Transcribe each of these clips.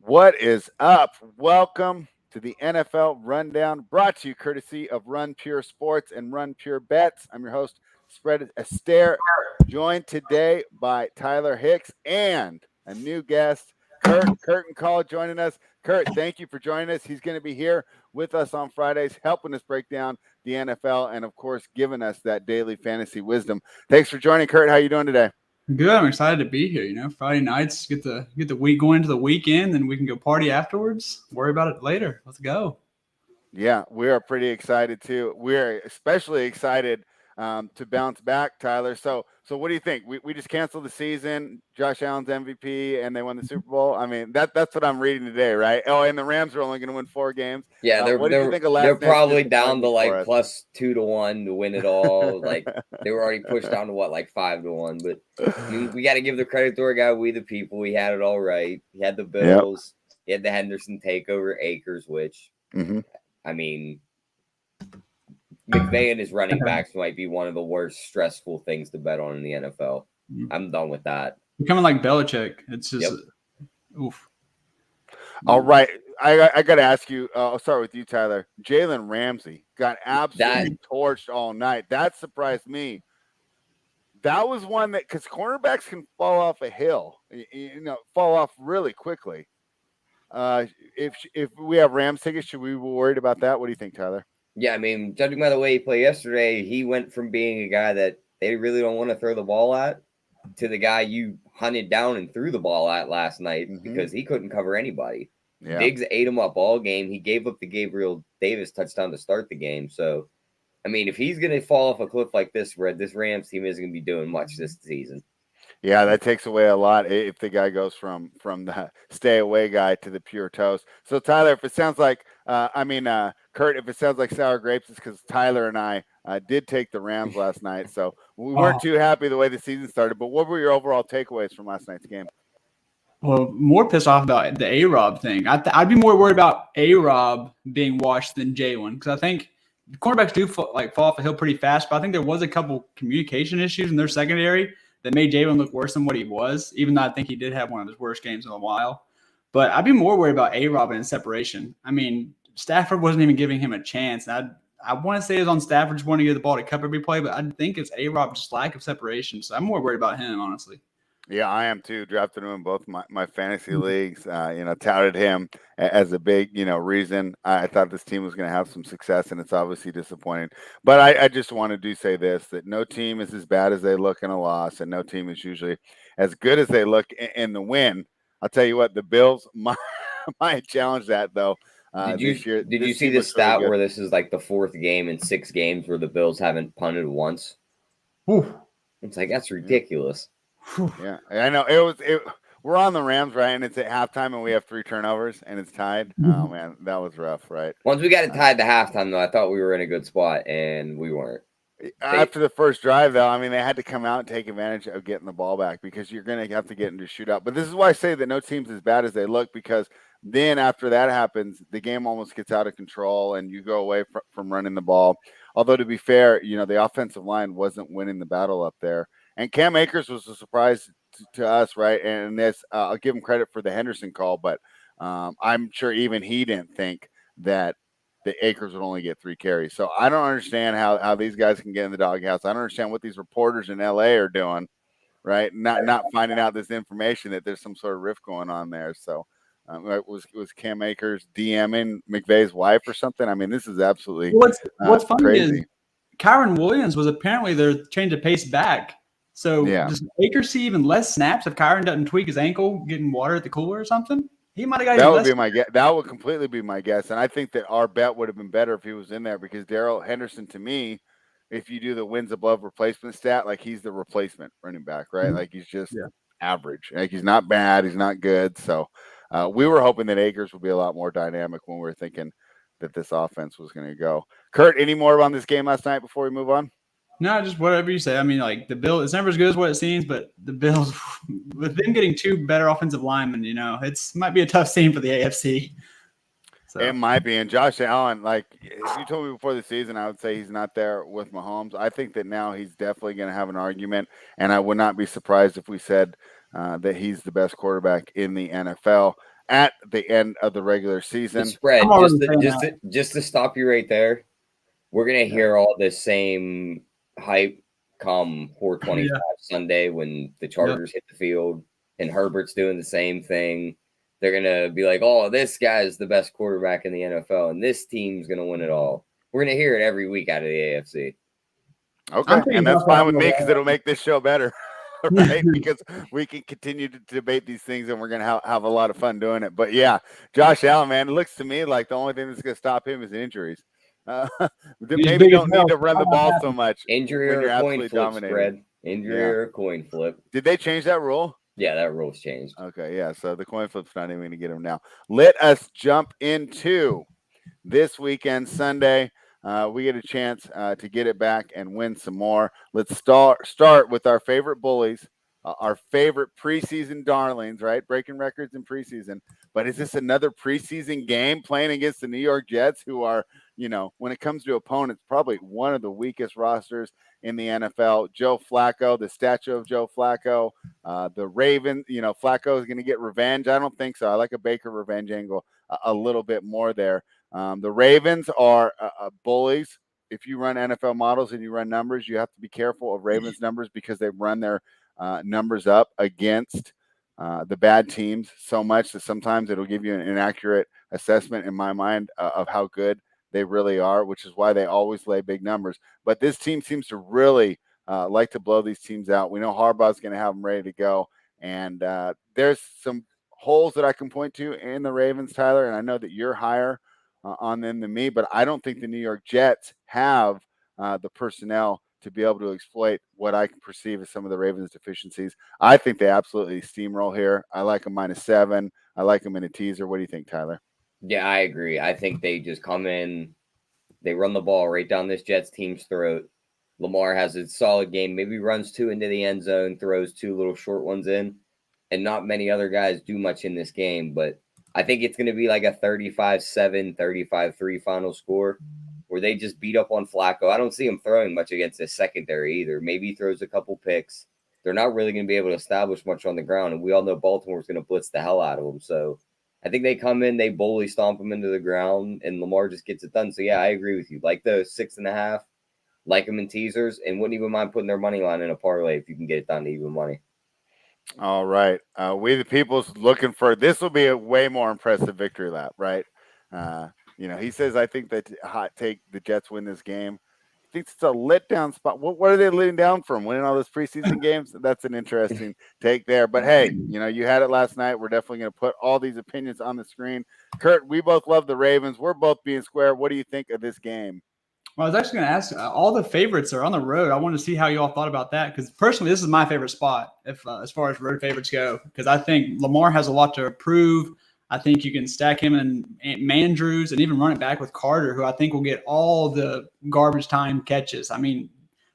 What is up? Welcome to the NFL Rundown, brought to you courtesy of Run Pure Sports and Run Pure Bets. I'm your host, Spread Astaire, joined today by Tyler Hicks and a new guest, Curtin Call, joining us. Kurt, thank you for joining us. He's going to be here with us on Fridays, helping us break down the NFL and, of course, giving us that daily fantasy wisdom. Thanks for joining, Kurt. How are you doing today? Good. I'm excited to be here. Friday nights, get the week going into the weekend, and we can go party afterwards. Worry about it later. Let's go. Yeah, we are pretty excited too. We're especially excited to bounce back, Tyler. So what do you think? We just canceled the season. Josh Allen's MVP, and they won the Super Bowl. I mean, that's what I'm reading today, right? Oh, and the Rams are only going to win 4 games. Yeah, What did you think of last they're night's probably down to disappointment for us? plus 2-1 to win it all. They were already pushed down to 5-1. But I mean, we got to give the credit to our guy, We the People. He had it all right. He had the Bills. Yep. He had the Henderson takeover, Akers, which I mean, McVay and his running backs might be one of the worst stressful things to bet on in the NFL. I'm done with that. Becoming like Belichick. It's just oof. All right. I got to ask you, I'll start with you, Tyler. Jalen Ramsey got absolutely torched all night. That surprised me. That was one that, because cornerbacks can fall off a hill, fall off really quickly. If we have Rams tickets, should we be worried about that? What do you think, Tyler? Yeah, I mean, judging by the way he played yesterday, he went from being a guy that they really don't want to throw the ball at to the guy you hunted down and threw the ball at last night because he couldn't cover anybody. Yeah. Diggs ate him up all game. He gave up the Gabriel Davis touchdown to start the game. So, I mean, if he's going to fall off a cliff like this, Red, this Rams team isn't going to be doing much this season. Yeah, that takes away a lot if the guy goes from the stay away guy to the pure toast. So, Tyler, if it sounds like, Kurt, if it sounds like sour grapes, it's because Tyler and I did take the Rams last night. So we weren't too happy the way the season started. But what were your overall takeaways from last night's game? Well, more pissed off about the A-Rob thing. I'd be more worried about A-Rob being washed than Jalen, because I think the cornerbacks do fall off a hill pretty fast. But I think there was a couple communication issues in their secondary that made Jalen look worse than what he was, even though I think he did have one of his worst games in a while. But I'd be more worried about A-Rob and separation. I mean, Stafford wasn't even giving him a chance. I want to say it's on Stafford just wanting to get the ball to Cup every play, but I think it's A-Rob's just lack of separation. So I'm more worried about him, honestly. Yeah, I am too. Drafted him in both my fantasy leagues. Touted him as a big, reason. I thought this team was going to have some success, and it's obviously disappointing. But I just want to say this, that no team is as bad as they look in a loss, and no team is usually as good as they look in the win. I'll tell you what, the Bills might challenge that, though. Did you see the stat where this is like the 4th game in 6 games where the Bills haven't punted once? Ooh. It's like, that's ridiculous. Yeah, I know. We're on the Rams, right? And it's at halftime, and we have 3 turnovers, and it's tied. Oh man, that was rough, right? Once we got it tied to halftime, though, I thought we were in a good spot, and we weren't. After the first drive, though, I mean, they had to come out and take advantage of getting the ball back because you're going to have to get into a shootout. But this is why I say that no team's as bad as they look, because then after that happens, the game almost gets out of control, and you go away from running the ball. Although, to be fair, the offensive line wasn't winning the battle up there. And Cam Akers was a surprise to us, right? And this, I'll give him credit for the Henderson call, but I'm sure even he didn't think that the Akers would only get 3 carries. So I don't understand how these guys can get in the doghouse. I don't understand what these reporters in LA are doing, right? Not finding out this information that there's some sort of rift going on there. So was Cam Akers DMing McVay's wife or something? I mean, this is absolutely what's funny crazy. Is Kyron Williams was apparently their change of pace back. So does Akers see even less snaps if Kyron doesn't tweak his ankle getting water at the cooler or something? He might have got that would be my guess. That would completely be my guess. And I think that our bet would have been better if he was in there, because Darrell Henderson, to me, if you do the wins above replacement stat, like he's the replacement running back, right? Like he's just average. Like he's not bad. He's not good. So we were hoping that Akers would be a lot more dynamic when we were thinking that this offense was going to go. Kurt, any more on this game last night before we move on? No, just whatever you say. I mean, like the Bills, it's never as good as what it seems, but the Bills, with them getting 2 better offensive linemen, it's might be a tough scene for the AFC. So. It might be. And Josh Allen, like if you told me before the season, I would say he's not there with Mahomes. I think that now he's definitely going to have an argument, and I would not be surprised if we said that he's the best quarterback in the NFL at the end of the regular The season. spread, I'm already saying that. just to stop you right there, we're gonna hear all this same hype come 425 Yeah. Sunday when the Chargers hit the field and Herbert's doing the same thing. They're gonna be like, "Oh, this guy's the best quarterback in the NFL, and this team's gonna win it all." We're gonna hear it every week out of the AFC. Okay, thinking and that's Josh fine Allen with will me have because it'll make this show better, right? Because we can continue to debate these things, and we're gonna have a lot of fun doing it. But yeah, Josh Allen, man, it looks to me like the only thing that's gonna stop him is injuries. He's Maybe big as don't hell. need to run the ball so much Injury when or you're a coin absolutely flip dominating. spread. Injury Yeah. or a coin flip. Did they change that rule? Yeah, that rule's changed. Okay, yeah. So the coin flip's not even going to get him now. Let us jump into this weekend, Sunday. We get a chance to get it back and win some more. Let's start with our favorite bullies, our favorite preseason darlings, right? Breaking records in preseason. But is this another preseason game playing against the New York Jets, who are, when it comes to opponents, probably one of the weakest rosters in the NFL? Joe Flacco, the statue of Joe Flacco, the Ravens. Flacco is going to get revenge. I don't think so. I like a Baker revenge angle a little bit more there. The Ravens are bullies. If you run NFL models and you run numbers, you have to be careful of Ravens numbers because they run their numbers up against the bad teams so much that sometimes it'll give you an inaccurate assessment in my mind of how good they really are, which is why they always lay big numbers. But this team seems to really like to blow these teams out. We know Harbaugh's going to have them ready to go. And there's some holes that I can point to in the Ravens, Tyler, and I know that you're higher on them than me, but I don't think the New York Jets have the personnel to be able to exploit what I can perceive as some of the Ravens' deficiencies. I think they absolutely steamroll here. I like them -7. I like them in a teaser. What do you think, Tyler? Yeah, I agree. I think they just come in, they run the ball right down this Jets team's throat. Lamar has a solid game, maybe runs 2 into the end zone, throws 2 little short ones in, and not many other guys do much in this game. But I think it's going to be like a 35-7, 35-3 final score where they just beat up on Flacco. I don't see him throwing much against his secondary either. Maybe he throws a couple picks. They're not really going to be able to establish much on the ground, and we all know Baltimore's going to blitz the hell out of them. So I think they come in, they bully stomp them into the ground, and Lamar just gets it done. So yeah, I agree with you. Like the 6.5, like them in teasers, and wouldn't even mind putting their money line in a parlay if you can get it down to even money. All right. We the people's looking for this will be a way more impressive victory lap, right? He says I think that hot take the Jets win this game. He thinks it's a letdown spot. What are they letting down from? Winning all those preseason games? That's an interesting take there. But hey, you had it last night. We're definitely going to put all these opinions on the screen. Kurt, we both love the Ravens. We're both being square. What do you think of this game? Well, I was actually going to ask, all the favorites are on the road. I want to see how you all thought about that because personally, this is my favorite spot as far as road favorites go because I think Lamar has a lot to prove. I think you can stack him and Mandrews and even run it back with Carter, who I think will get all the garbage time catches. I mean,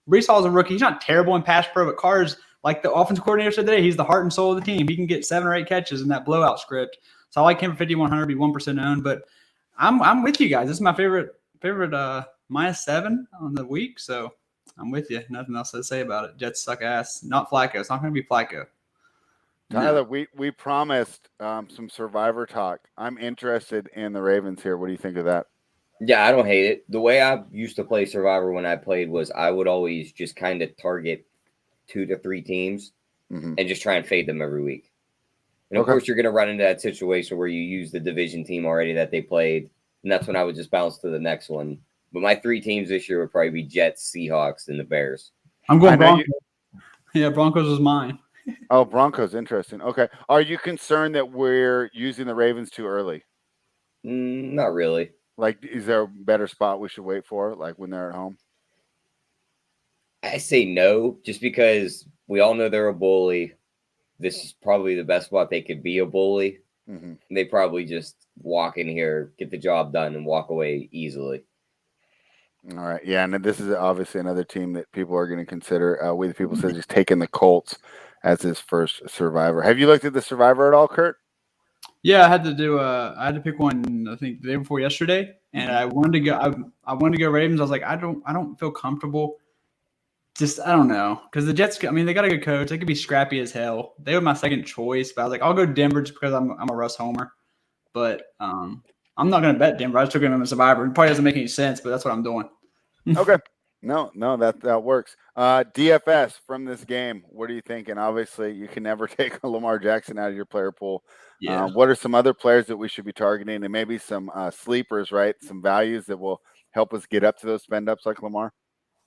Brees Hall's a rookie. He's not terrible in pass pro, but Carter's, like the offensive coordinator said today, he's the heart and soul of the team. He can get 7 or 8 catches in that blowout script. So I like him for 5,100, be 1% owned. But I'm with you guys. This is my favorite -7 on the week. So I'm with you. Nothing else to say about it. Jets suck ass. Not Flacco. It's not going to be Flacco. Tyler, we promised some Survivor talk. I'm interested in the Ravens here. What do you think of that? Yeah, I don't hate it. The way I used to play Survivor when I played was I would always just kind of target 2 to 3 teams and just try and fade them every week. And of course, you're going to run into that situation where you use the division team already that they played, and that's when I would just bounce to the next one. But my 3 teams this year would probably be Jets, Seahawks, and the Bears. I'm going Broncos. Yeah, Broncos is mine. Oh, Broncos, interesting. Okay. Are you concerned that we're using the Ravens too early? Not really. Like, is there a better spot we should wait for, like when they're at home? I say no, just because we all know they're a bully. This is probably the best spot they could be a bully. Mm-hmm. They probably just walk in here, get the job done, and walk away easily. All right. Yeah, and this is obviously another team that people are going to consider. We the people says he's taking the Colts as his first Survivor. Have you looked at the Survivor at all, Kurt? Yeah, I had to pick one. I think the day before yesterday, and I wanted to go. I wanted to go Ravens. I was like, I don't feel comfortable Just I don't know because the Jets. I mean, they got a good coach. They could be scrappy as hell. They were my second choice, but I was like, I'll go Denver just because I'm a Russ homer. But I'm not going to bet Denver. I just took him as a survivor. It probably doesn't make any sense, but that's what I'm doing. Okay. No, that works. DFS from this game. What are you thinking? Obviously, you can never take Lamar Jackson out of your player pool. Yeah. What are some other players that we should be targeting, and maybe some sleepers, right? Some values that will help us get up to those spend ups like Lamar.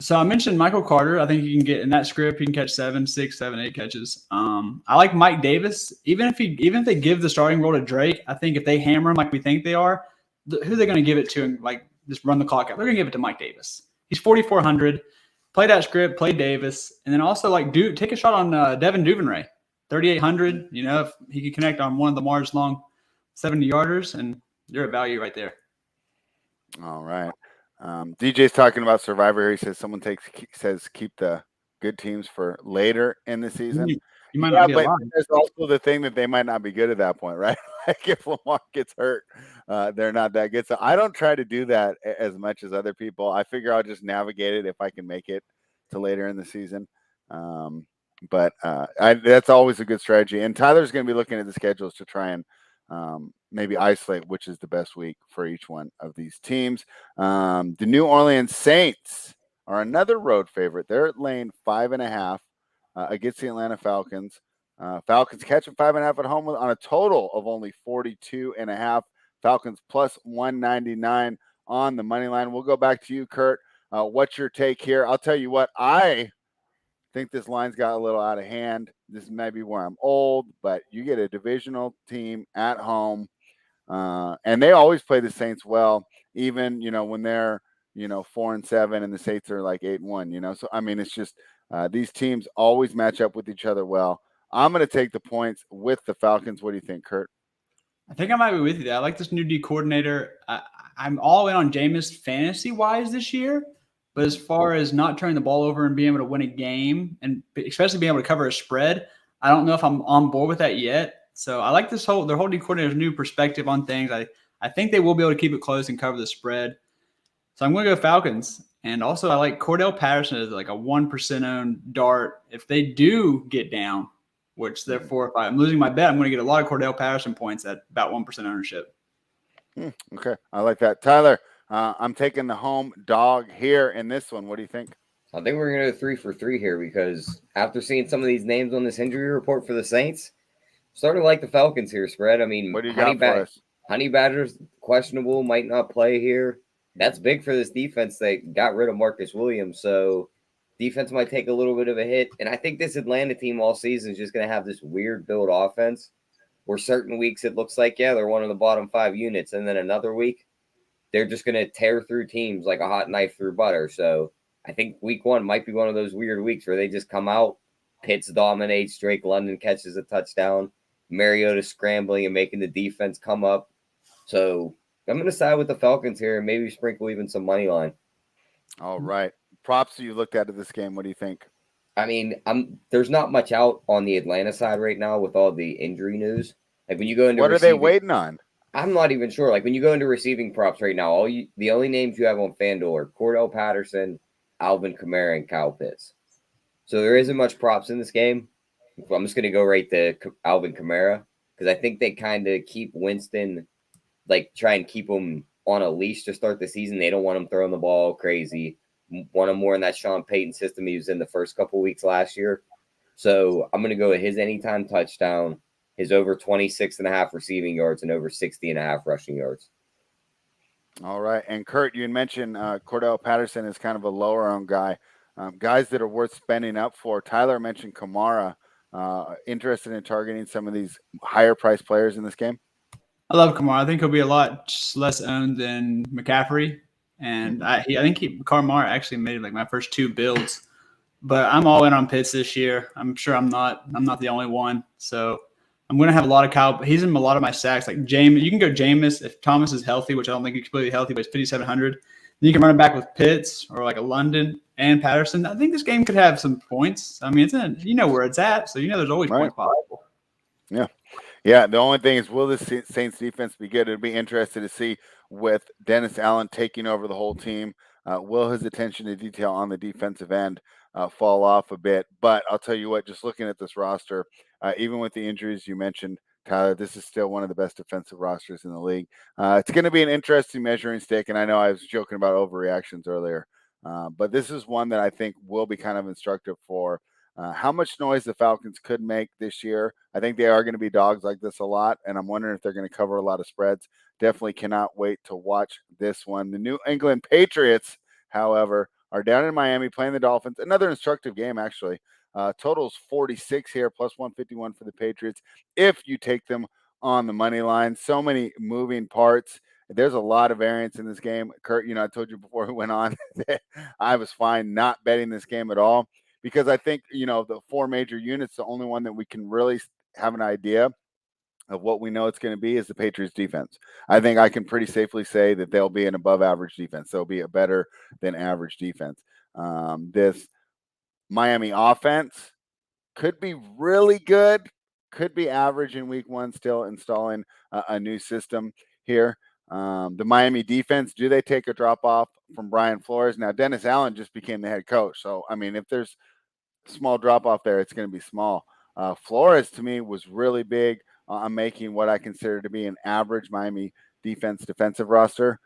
So I mentioned Michael Carter. I think you can get in that script. You can catch 7, 6, 7, 8 catches. I like Mike Davis. Even if they give the starting role to Drake, I think if they hammer him like we think they are, who are they going to give it to and like just run the clock out? They're going to give it to Mike Davis. He's 4,400. Play that script. Play Davis, and then also like take a shot on Devin Duvernay, 3,800. You know if he could connect on one of Lamar's long 70 yarders, and you're a value right there. All right. DJ's talking about Survivor here. He says someone says keep the good teams for later in the season. You might not be but alive. there's also the thing that they might not be good at that point, right? Like if Lamar gets hurt, they're not that good. So I don't try to do that as much as other people. I figure I'll just navigate it if I can make it to later in the season. But that's always a good strategy. And Tyler's going to be looking at the schedules to try and maybe isolate which is the best week for each one of these teams. The New Orleans Saints are another road favorite. They're at lane 5.5 against the Atlanta Falcons. Falcons catching 5.5 at home on a total of only 42.5. Falcons plus 199 on the money line. We'll go back to you, Kurt. What's your take here? I'll tell you what, I think this line's got a little out of hand. This may be where I'm old, but you get a divisional team at home, and they always play the Saints well, even when they're 4-7 and the Saints are like 8-1. So I mean, it's just these teams always match up with each other well. I'm going to take the points with the Falcons. What do you think, Kurt? I think I might be with you there. I like this new D coordinator. I'm all in on Jameis fantasy-wise this year. But as far as not turning the ball over and being able to win a game, and especially being able to cover a spread, I don't know if I'm on board with that yet. So I like their whole D coordinator's new perspective on things. I think they will be able to keep it close and cover the spread. So I'm going to go Falcons. And also I like Cordell Patterson as like a 1% owned dart. If they do get down, which therefore if I'm losing my bet, I'm going to get a lot of Cordell Patterson points at about 1% ownership. Okay, I like that. Tyler, I'm taking the home dog here in this one. What do you think? I think we're going to go 3 for 3 here because after seeing some of these names on this injury report for the Saints, starting to like the Falcons here, spread. I mean, what do you got for us? Honey Badger's questionable, might not play here. That's big for this defense. They got rid of Marcus Williams, so defense might take a little bit of a hit. And I think this Atlanta team all season is just going to have this weird build offense where certain weeks it looks like, yeah, they're one of the bottom 5 units. And then another week, they're just going to tear through teams like a hot knife through butter. So I think week 1 might be one of those weird weeks where they just come out, Pitts dominates, Drake London catches a touchdown, Mariota scrambling and making the defense come up. So I'm going to side with the Falcons here and maybe sprinkle even some money line. All right. Props you looked at this game. What do you think? I mean, there's not much out on the Atlanta side right now with all the injury news. Like when you go into what are they waiting on? I'm not even sure. Like when you go into receiving props right now, the only names you have on FanDuel are Cordell Patterson, Alvin Kamara, and Kyle Pitts. So there isn't much props in this game. I'm just going to go right to Alvin Kamara because I think they kind of keep Winston, like try and keep him on a leash to start the season. They don't want him throwing the ball crazy. Want him more in that Sean Payton system he was in the first couple weeks last year. So I'm going to go with his anytime touchdown, his over 26.5 receiving yards, and over 60.5 rushing yards. All right. And Kurt, you mentioned Cordell Patterson is kind of a lower owned guy. Guys that are worth spending up for. Tyler mentioned Kamara. Interested in targeting some of these higher priced players in this game? I love Kamara. I think he'll be a lot less owned than McCaffrey. And I think Kamara actually made like my first 2 builds. But I'm all in on Pitts this year. I'm sure I'm not the only one. So I'm going to have a lot of Kyle. He's in a lot of my stacks. Like James, you can go Jameis if Thomas is healthy, which I don't think he's completely healthy, but it's 5,700. Then you can run it back with Pitts or like a London and Patterson. I think this game could have some points. I mean, where it's at, so there's always points possible. Yeah. The only thing is, will the Saints defense be good? It'll be interesting to see with Dennis Allen taking over the whole team. Will his attention to detail on the defensive end fall off a bit. But I'll tell you what, just looking at this roster, even with the injuries you mentioned, Tyler, this is still one of the best defensive rosters in the league. It's going to be an interesting measuring stick, and I know I was joking about overreactions earlier, but this is one that I think will be kind of instructive for how much noise the Falcons could make this year. I think they are going to be dogs like this a lot, and I'm wondering if they're going to cover a lot of spreads. Definitely cannot wait to watch this one. The New England Patriots, however, are down in Miami playing the Dolphins. Another instructive game, actually. Totals 46 here, plus 151 for the Patriots if you take them on the money line. So many moving parts. There's a lot of variance in this game. Kurt, I told you before we went on that I was fine not betting this game at all because I think, the four major units, the only one that we can really have an idea of what we know it's going to be is the Patriots defense. I think I can pretty safely say that they'll be an above average defense. They'll be a better than average defense. This Miami offense could be really good, could be average in week one, still installing a new system here. The Miami defense, do they take a drop off from Brian Flores? Now, Dennis Allen just became the head coach. So, I mean, if there's a small drop off there, it's going to be small. Flores, to me, was really big on making what I consider to be an average Miami defensive roster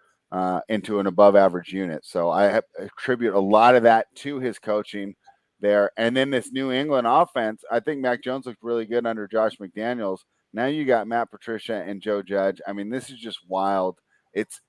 into an above average unit. So I attribute a lot of that to his coaching there. And then this New England offense, I think Mac Jones looked really good under Josh McDaniels. Now you got Matt Patricia and Joe Judge. I mean, this is just wild. It's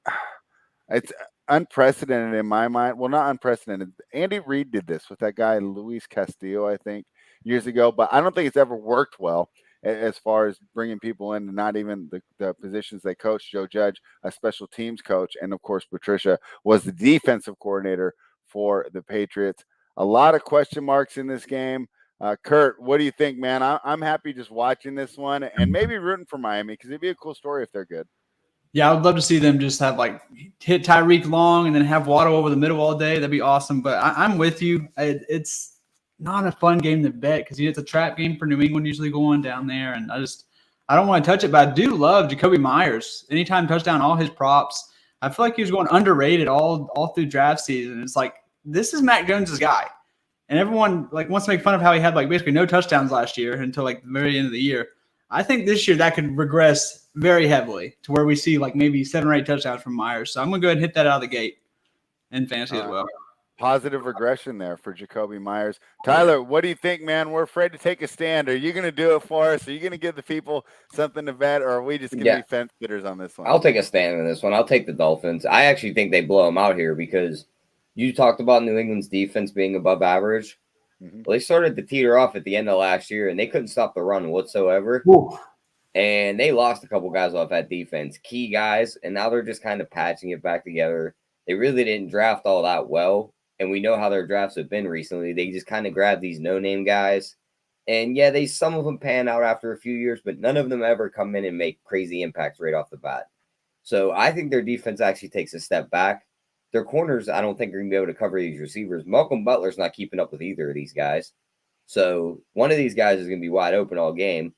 unprecedented in my mind. Well, not unprecedented. Andy Reid did this with that guy, Luis Castillo, I think, years ago, but I don't think it's ever worked well as far as bringing people in, not even the positions they coach. Joe Judge, a special teams coach, and of course, Patricia was the defensive coordinator for the Patriots. A lot of question marks in this game. Kurt, what do you think, man? I'm happy just watching this one and maybe rooting for Miami because it'd be a cool story if they're good. Yeah, I would love to see them just have hit Tyreek long and then have Waddle over the middle all day. That'd be awesome. But I'm with you. It's not a fun game to bet because it's a trap game for New England usually going down there. And I don't want to touch it, but I do love Jacoby Myers. Anytime touchdown, all his props. I feel like he was going underrated all through draft season. It's like, this is Mac Jones's guy. And everyone wants to make fun of how he had basically no touchdowns last year until the very end of the year. I think this year that could regress very heavily to where we see maybe 7 or 8 touchdowns from Myers. So I'm going to go ahead and hit that out of the gate in fantasy as well. Positive regression there for Jacoby Myers. Tyler, what do you think, man? We're afraid to take a stand. Are you going to do it for us? Are you going to give the people something to bet, or are we just going to be fence sitters on this one? I'll take a stand on this one. I'll take the Dolphins. I actually think they blow them out here because you talked about New England's defense being above average. Mm-hmm. Well, they started to teeter off at the end of last year, and they couldn't stop the run whatsoever. Ooh. And they lost a couple guys off that defense, key guys, and now they're just kind of patching it back together. They really didn't draft all that well, and we know how their drafts have been recently. They just kind of grabbed these no-name guys, and some of them pan out after a few years, but none of them ever come in and make crazy impacts right off the bat. So I think their defense actually takes a step back. Their corners, I don't think are going to be able to cover these receivers. Malcolm Butler's not keeping up with either of these guys. So one of these guys is going to be wide open all game.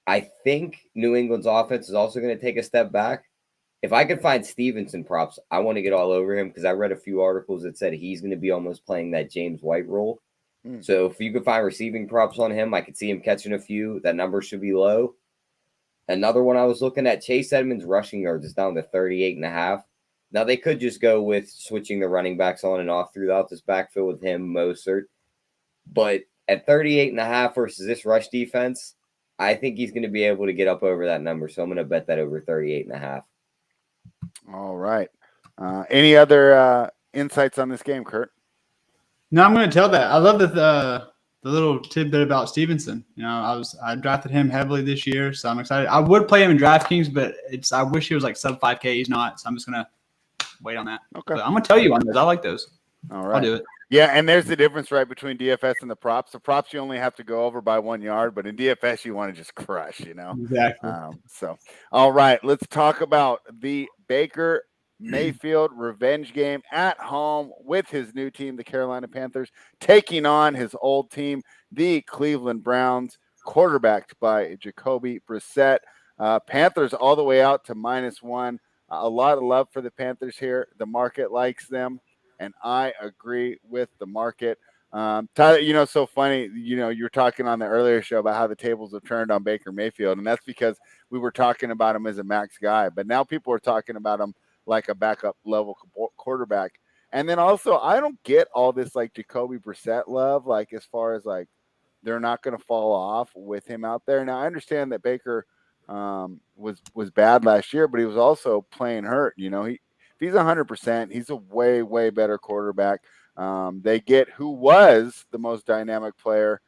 I think New England's offense is also going to take a step back. If I could find Stevenson props, I want to get all over him because I read a few articles that said he's going to be almost playing that James White role. So if you could find receiving props on him, I could see him catching a few. That number should be low. Another one I was looking at, Chase Edmonds' rushing yards is down to 38.5. Now, they could just go with switching the running backs on and off throughout this backfield with him, Mostert. But at 38.5 versus this rush defense, I think he's going to be able to get up over that number. So I'm going to bet that over 38.5. All right. Any other insights on this game, Kurt? No, I'm going to tell that. I love the little tidbit about Stevenson. I drafted him heavily this year, so I'm excited. I would play him in DraftKings, but I wish he was sub 5K. He's not, so I'm just going to wait on that. Okay. But I'm going to tell you on those. I like those. All right. I'll do it. Yeah, and there's the difference, right, between DFS and the props. The props you only have to go over by 1 yard, but in DFS you want to just crush, Exactly. So, all right, let's talk about the Baker Mayfield revenge game at home with his new team, the Carolina Panthers, taking on his old team, the Cleveland Browns, quarterbacked by Jacoby Brissett. Panthers all the way out to -1. A lot of love for the Panthers here. The market likes them, and I agree with the market. Tyler, so funny. You were talking on the earlier show about how the tables have turned on Baker Mayfield, and that's because we were talking about him as a max guy, but now people are talking about him like a backup level quarterback. And then also, I don't get all this like Jacoby Brissett love, like as far as like they're not going to fall off with him out there. Now I understand that Baker was bad last year, but he was also playing hurt. If he's 100%, he's a way better quarterback. They get who was the most dynamic player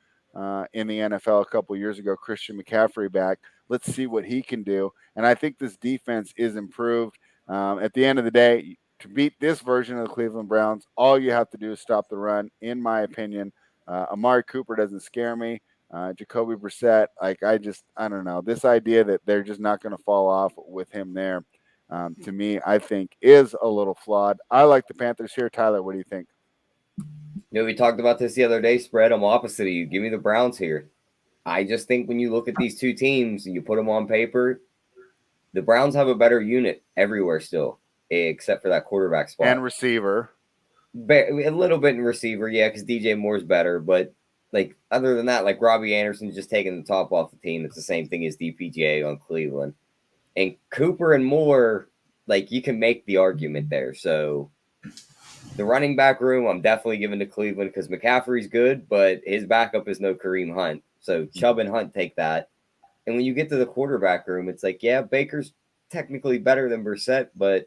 in the NFL a couple years ago, Christian McCaffrey, back. Let's see what he can do. And I think this defense is improved. At the end of the day, to beat this version of the Cleveland Browns, all you have to do is stop the run, in my opinion. Amari Cooper doesn't scare me. Jacoby Brissett, I don't know. This idea that they're just not going to fall off with him there, to me, I think is a little flawed. I like the Panthers here. Tyler, what do you think? We talked about this the other day, Spread. I'm opposite of you. Give me the Browns here. I just think when you look at these two teams and you put them on paper, the Browns have a better unit everywhere still, except for that quarterback spot. And receiver. A little bit in receiver, yeah, because DJ Moore's better. But, other than that, Robbie Anderson's just taking the top off the team. It's the same thing as DPGA on Cleveland. And Cooper and Moore, you can make the argument there. So the running back room, I'm definitely giving to Cleveland because McCaffrey's good, but his backup is no Kareem Hunt. So Chubb and Hunt take that. And when you get to the quarterback room, it's Baker's technically better than Brissett, but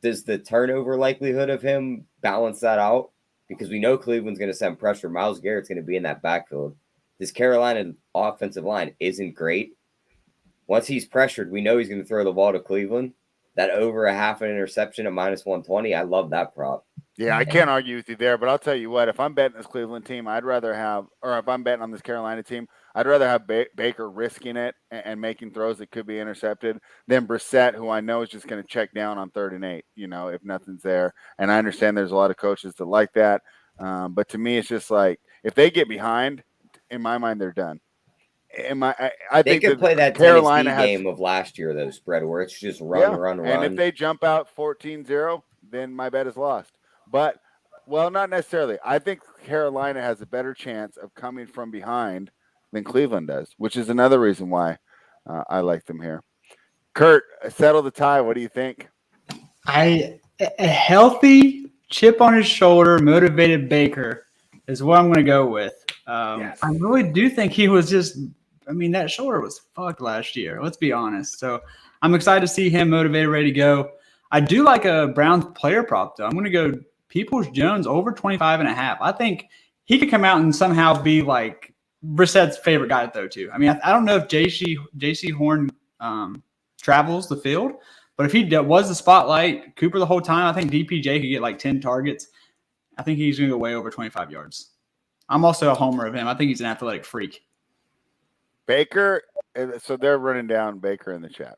does the turnover likelihood of him balance that out? Because we know Cleveland's going to send pressure. Myles Garrett's going to be in that backfield. This Carolina offensive line isn't great. Once he's pressured, we know he's going to throw the ball to Cleveland. That over a half an interception at -120, I love that prop. Yeah, I can't argue with you there, but I'll tell you what, if I'm betting this Cleveland team, if I'm betting on this Carolina team, I'd rather have Baker risking it and making throws that could be intercepted than Brissett, who I know is just going to check down on 3rd and 8, if nothing's there. And I understand there's a lot of coaches that like that. But to me, it's just if they get behind, in my mind, they're done. I they think could play that Carolina Tennessee game of last year, though, Spread, where it's just run. And if they jump out 14-0, then my bet is lost. But, not necessarily. I think Carolina has a better chance of coming from behind than Cleveland does, which is another reason why I like them here. Kurt, settle the tie. What do you think? A healthy chip on his shoulder, motivated Baker is what I'm going to go with. Yes. I really do think he was that shoulder was fucked last year. Let's be honest. So I'm excited to see him motivated, ready to go. I do like a Browns player prop, though. I'm going to go Peoples-Jones over 25.5. I think he could come out and somehow be Brissett's favorite guy to throw to. I don't know if J.C. Horn travels the field, but if he was the spotlight, Cooper the whole time, I think DPJ could get 10 targets. I think he's going to go way over 25 yards. I'm also a homer of him. I think he's an athletic freak. Baker, so they're running down Baker in the chat.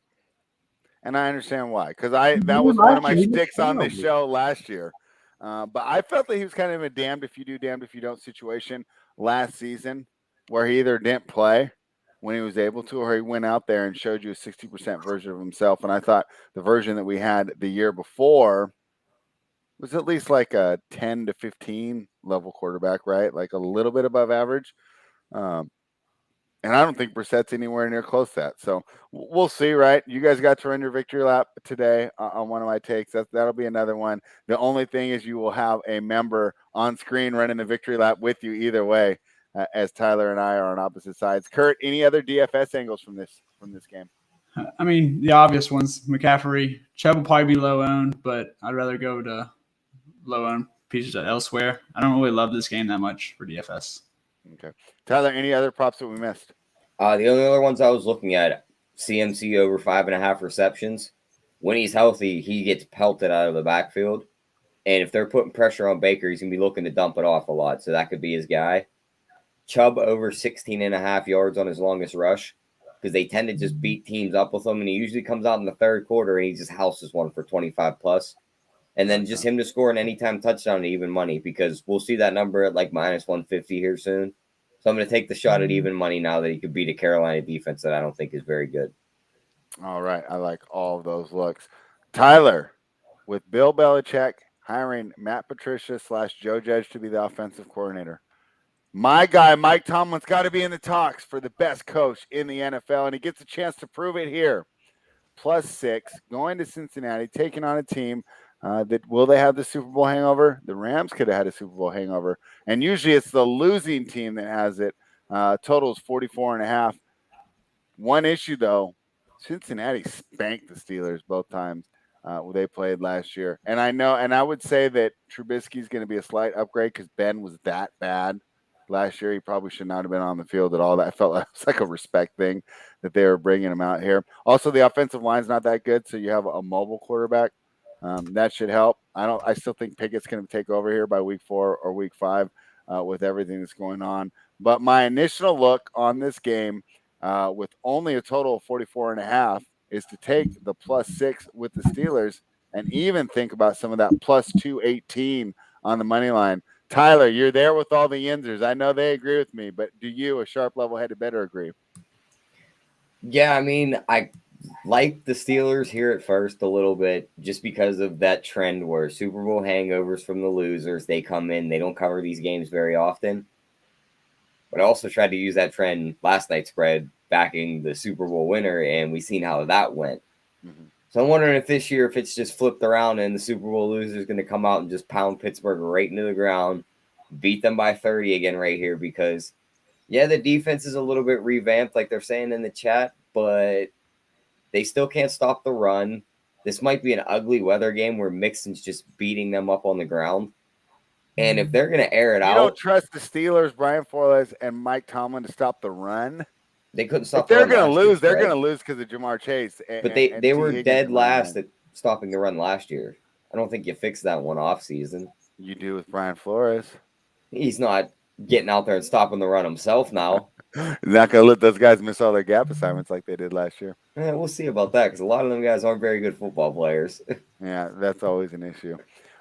And I understand why, because that was one of my sticks on this show last year. But I felt that he was kind of a damned if you do, damned if you don't situation last season, where he either didn't play when he was able to, or he went out there and showed you a 60% version of himself. And I thought the version that we had the year before was at least a 10 to 15 level quarterback, right? A little bit above average. And I don't think Brissett's anywhere near close to that. So we'll see, right? You guys got to run your victory lap today on one of my takes. That'll be another one. The only thing is you will have a member on screen running the victory lap with you either way, as Tyler and I are on opposite sides. Kurt, any other DFS angles from this game? The obvious ones, McCaffrey. Chubb will probably be low owned, but I'd rather go to low owned pieces elsewhere. I don't really love this game that much for DFS. Okay. Tyler, any other props that we missed? The only other ones I was looking at, CMC over 5.5 receptions. When he's healthy, he gets pelted out of the backfield. And if they're putting pressure on Baker, he's going to be looking to dump it off a lot. So that could be his guy. Chubb over 16.5 yards on his longest rush, because they tend to just beat teams up with him. And he usually comes out in the third quarter and he just houses one for 25 plus. And then just him to score an anytime touchdown to even money, because we'll see that number at -150 here soon. So I'm going to take the shot at even money now that he could beat a Carolina defense that I don't think is very good. All right. I like all of those looks. Tyler, with Bill Belichick hiring Matt Patricia / Joe Judge to be the offensive coordinator. My guy, Mike Tomlin's got to be in the talks for the best coach in the NFL, and he gets a chance to prove it here. +6, going to Cincinnati, taking on a team that will they have the Super Bowl hangover? The Rams could have had a Super Bowl hangover, and usually it's the losing team that has it. Totals 44.5. One issue though, Cincinnati spanked the Steelers both times they played last year, and I would say that Trubisky's going to be a slight upgrade because Ben was that bad last year. He probably should not have been on the field at all. That I felt like it was like a respect thing that they were bringing him out here. Also, the offensive line's not that good, so you have a mobile quarterback. That should help. I still think Pickett's going to take over here by week 4 or week 5 with everything that's going on. But my initial look on this game, with only a total of 44.5, is to take the +6 with the Steelers and even think about some of that +218 on the money line. Tyler, you're there with all the Yinzers. I know they agree with me, but do you, a sharp level-headed better, agree? Yeah, I mean, I like the Steelers here at first a little bit just because of that trend where Super Bowl hangovers from the losers, they come in, they don't cover these games very often. But I also tried to use that trend last night's spread backing the Super Bowl winner, and we've seen how that went. Mm-hmm. So I'm wondering if this year, if it's just flipped around and the Super Bowl loser is going to come out and just pound Pittsburgh right into the ground, beat them by 30 again right here because, yeah, the defense is a little bit revamped like they're saying in the chat, but they still can't stop the run. This might be an ugly weather game where Mixon's just beating them up on the ground. And if they're going to air it out. You don't trust the Steelers, Brian Flores, and Mike Tomlin to stop the run? They couldn't stop the run. If they're going to lose, they're going to lose because of Jamar Chase. But they were dead last at stopping the run last year. I don't think you fixed that one off season. You do with Brian Flores. He's not getting out there and stopping the run himself now. Not going to let those guys miss all their gap assignments like they did last year. Yeah, we'll see about that because a lot of them guys aren't very good football players. Yeah, that's always an issue.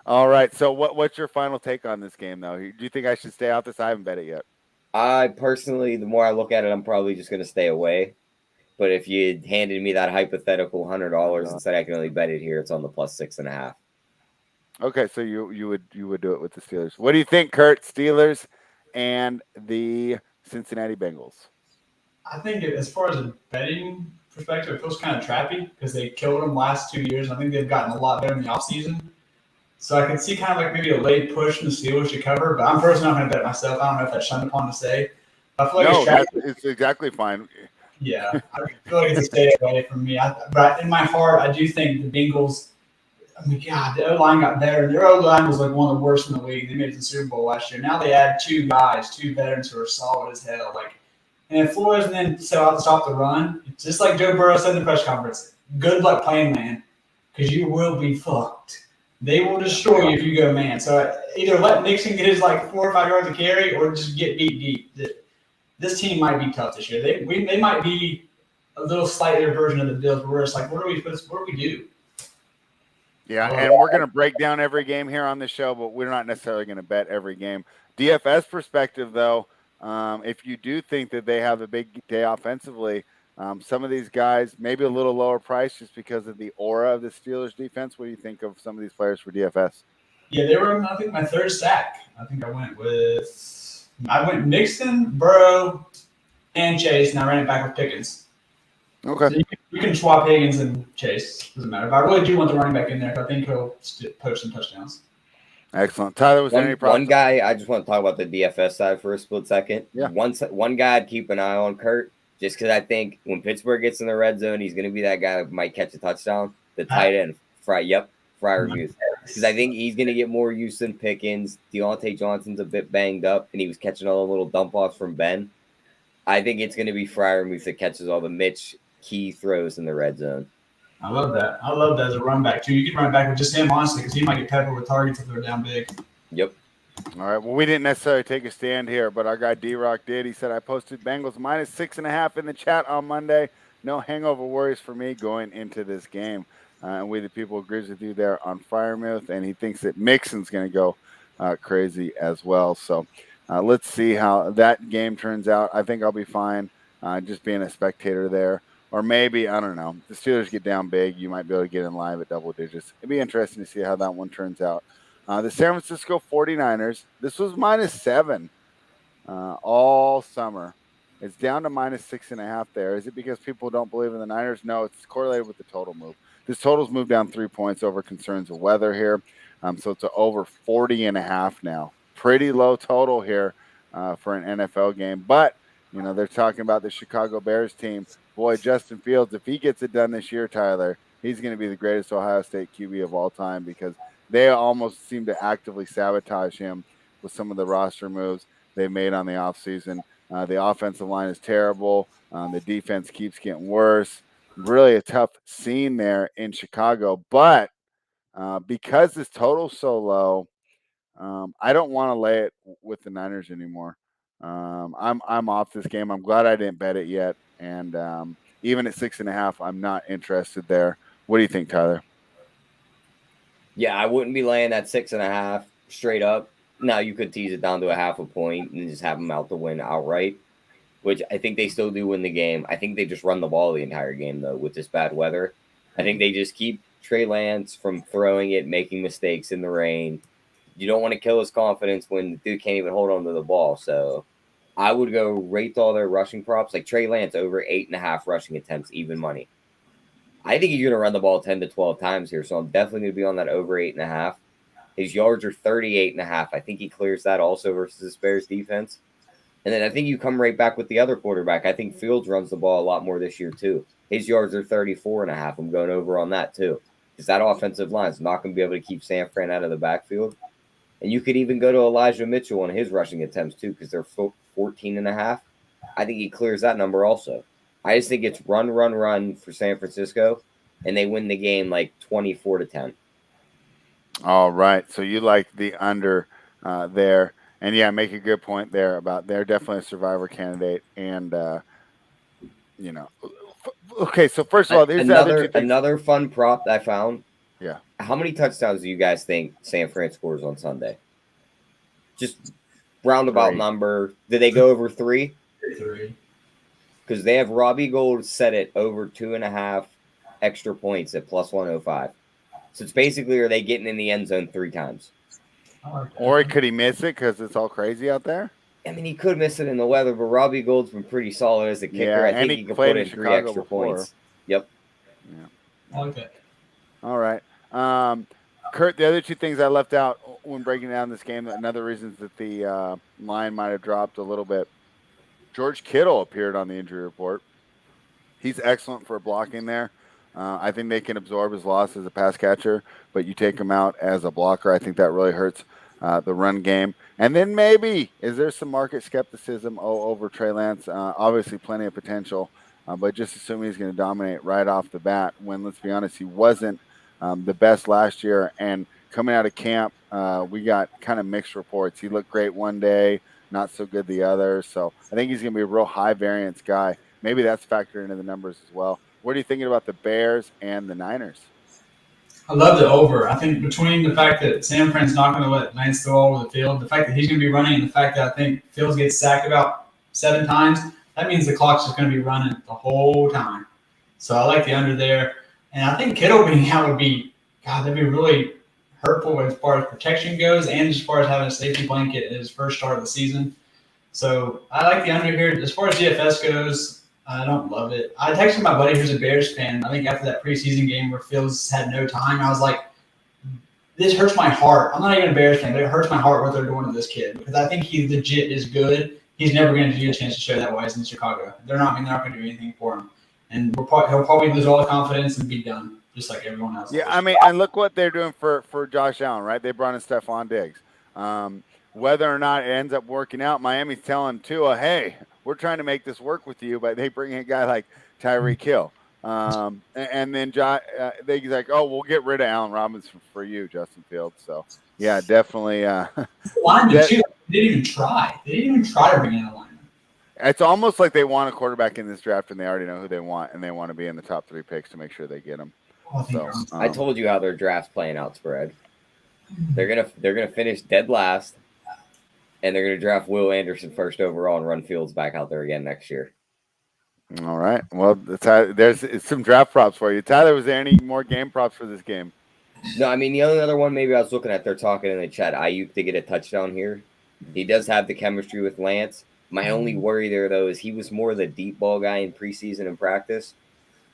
All right, so what's your final take on this game, though? Do you think I should stay out this? I haven't bet it yet. I personally, the more I look at it, I'm probably just going to stay away. But if you handed me that hypothetical $100 and said I can only bet it here, it's on the +6.5. Okay, so you would do it with the Steelers. What do you think, Kurt? Steelers and the Cincinnati Bengals. I think as far as a betting perspective, it feels kind of trappy because they killed them last 2 years. I think they've gotten a lot better in the offseason. So I can see kind of like maybe a late push in the Steelers to cover, but I'm personally not going to bet myself. I don't know if that's shunned upon to say. I feel like it's exactly fine. Yeah, I feel like it's a stay away from me. But in my heart, I do think the Bengals. I mean, God, the O-line got better. Their O-line was like one of the worst in the league. They made it to the Super Bowl last year. Now they add 2 veterans who are solid as hell. And if Flores and then set out to stop the run, it's just like Joe Burrow said in the press conference, good luck playing man, because you will be fucked. They will destroy you if you go man. So either let Mixon get his 4 or 5 yards of carry or just get beat deep. This team might be tough this year. They might be a little slightly version of the Bills where it's like, what do we do? Yeah, and we're going to break down every game here on the show, but we're not necessarily going to bet every game. DFS perspective, though, if you do think that they have a big day offensively, some of these guys, maybe a little lower price just because of the aura of the Steelers defense. What do you think of some of these players for DFS? Yeah, they were, I think, my third stack. I think I went Mixon, Burrow, and Chase, and I ran it back with Pickens. Okay. So you can swap Higgins and Chase. Doesn't matter. But I really do want the running back in there because I think he'll poach some touchdowns. Excellent. Tyler, was there any problem? One guy, I just want to talk about the DFS side for a split second. Yeah. One guy I'd keep an eye on, Kurt, just because I think when Pittsburgh gets in the red zone, he's going to be that guy that might catch a touchdown. The tight end, Freiermuth. Because I think he's going to get more use than Pickens. Deontay Johnson's a bit banged up, and he was catching all the little dump-offs from Ben. I think it's going to be Freiermuth that catches all the Mitch key throws in the red zone. I love that. I love that as a run back, too. You can run back with just him, honestly, because he might get peppered with targets if they're down big. Yep. All right. Well, we didn't necessarily take a stand here, but our guy D-Rock did. He said, I posted Bengals -6.5 in the chat on Monday. No hangover worries for me going into this game. And we, the people, agrees with you there on Freiermuth, and he thinks that Mixon's going to go crazy as well. So let's see how that game turns out. I think I'll be fine just being a spectator there. Or maybe, I don't know, the Steelers get down big, you might be able to get in live at double digits. It'd be interesting to see how that one turns out. The San Francisco 49ers, this was -7 all summer. It's down to -6.5 there. Is it because people don't believe in the Niners? No, it's correlated with the total move. This total's moved down 3 points over concerns of weather here. So it's over 40.5 now. Pretty low total here for an NFL game. But, they're talking about the Chicago Bears team. Boy, Justin Fields, if he gets it done this year, Tyler, he's going to be the greatest Ohio State QB of all time because they almost seem to actively sabotage him with some of the roster moves they made on the offseason. The offensive line is terrible. The defense keeps getting worse. Really a tough scene there in Chicago. But because this total's so low, I don't want to lay it with the Niners anymore. I'm off this game. I'm glad I didn't bet it yet. And even at 6.5, I'm not interested there. What do you think, Tyler? Yeah, I wouldn't be laying that 6.5 straight up. Now you could tease it down to a half a point and just have them out to win outright, which I think they still do win the game. I think they just run the ball the entire game, though, with this bad weather. I think they just keep Trey Lance from throwing it, making mistakes in the rain. You don't want to kill his confidence when the dude can't even hold on to the ball. So I would go rate all their rushing props, like Trey Lance over 8.5 rushing attempts, even money. I think you're going to run the ball 10 to 12 times here, so I'm definitely going to be on that over 8.5. His yards are 38.5. I think he clears that also versus the Bears defense. And then I think you come right back with the other quarterback. I think Fields runs the ball a lot more this year, too. His yards are 34.5. I'm going over on that, too. Because that offensive line is not going to be able to keep San Fran out of the backfield. And you could even go to Elijah Mitchell on his rushing attempts, too, because they're 14.5. I think he clears that number also. I just think it's run for San Francisco, and they win the game like 24-10. All right. So you like the under there. And, yeah, make a good point there about they're definitely a survivor candidate. And, okay, so first of all, there's another fun prop that I found. Yeah. How many touchdowns do you guys think San Fran scores on Sunday? Just roundabout 3. number. Did they go over 3? 3. Because they have Robbie Gould set it over 2.5 extra points at plus 105. So it's basically, are they getting in the end zone 3 times? Or could he miss it because it's all crazy out there? I mean, he could miss it in the weather, but Robbie Gould's been pretty solid as a kicker. Yeah, I think he could put in 3 Chicago extra before. points. Yep. Yeah. Okay. All right. Kurt, the other 2 things I left out when breaking down this game, another reason that the line might have dropped a little bit. George Kittle appeared on the injury report. He's excellent for blocking there. I think they can absorb his loss as a pass catcher, but you take him out as a blocker, I think that really hurts the run game. And then maybe, is there some market skepticism over Trey Lance? Obviously, plenty of potential, but just assuming he's going to dominate right off the bat when, let's be honest, he wasn't the best last year. And coming out of camp, we got kind of mixed reports. He looked great one day, not so good the other. So I think he's going to be a real high variance guy. Maybe that's factored into the numbers as well. What are you thinking about the Bears and the Niners? I love the over. I think between the fact that San Fran's not going to let Lance throw all over the field, the fact that he's going to be running, and the fact that I think Fields gets sacked about 7 times, that means the clock's just going to be running the whole time. So I like the under there. And I think Kittle being out would be, that'd be really hurtful as far as protection goes and as far as having a safety blanket in his first start of the season. So I like the under here. As far as DFS goes, I don't love it. I texted my buddy who's a Bears fan. I think after that preseason game where Fields had no time, I was like, this hurts my heart. I'm not even a Bears fan, but it hurts my heart what they're doing to this kid because I think he legit is good. He's never going to get a chance to show that while he's in Chicago. They're not going to do anything for him. And he'll probably lose all the confidence and be done, just like everyone else. Yeah, I mean, and look what they're doing for Josh Allen, right? They brought in Stephon Diggs. Whether or not it ends up working out, Miami's telling Tua, hey, we're trying to make this work with you, but they bring in a guy like Tyreek Hill. And then they're like, oh, we'll get rid of Allen Robinson for you, Justin Fields. So, yeah, definitely. Lineman, too. They didn't even try. They didn't even try to bring in a lineman. It's almost like they want a quarterback in this draft, and they already know who they want, and they want to be in the top 3 picks to make sure they get him. I told you how their draft's playing out spread. They're gonna finish dead last, and they're gonna draft Will Anderson first overall and run Fields back out there again next year. All right. Well, there's some draft props for you, Tyler. Was there any more game props for this game? No, I mean, the only other one maybe I was looking at, they're talking in the chat, Ayuk to get a touchdown here. He does have the chemistry with Lance. My only worry there, though, is he was more the deep ball guy in preseason and practice.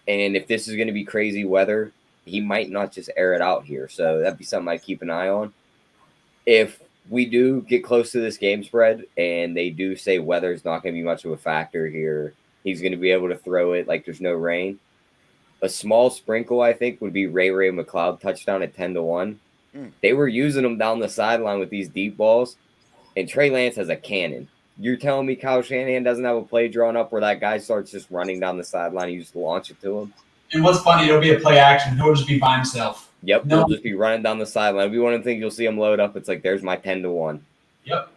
And if this is going to be crazy weather, he might not just air it out here. So that'd be something I keep an eye on. If we do get close to this game spread and they do say weather's not going to be much of a factor here, he's going to be able to throw it like there's no rain. A small sprinkle, I think, would be Ray McLeod touchdown at 10-1. They were using him down the sideline with these deep balls, and Trey Lance has a cannon. You're telling me Kyle Shanahan doesn't have a play drawn up where that guy starts just running down the sideline and you just launch it to him? And what's funny, it'll be a play action. He'll just be by himself. Yep, he'll just be running down the sideline. It'll be one of the things you'll see him load up. It's like, there's my 10-1. Yep.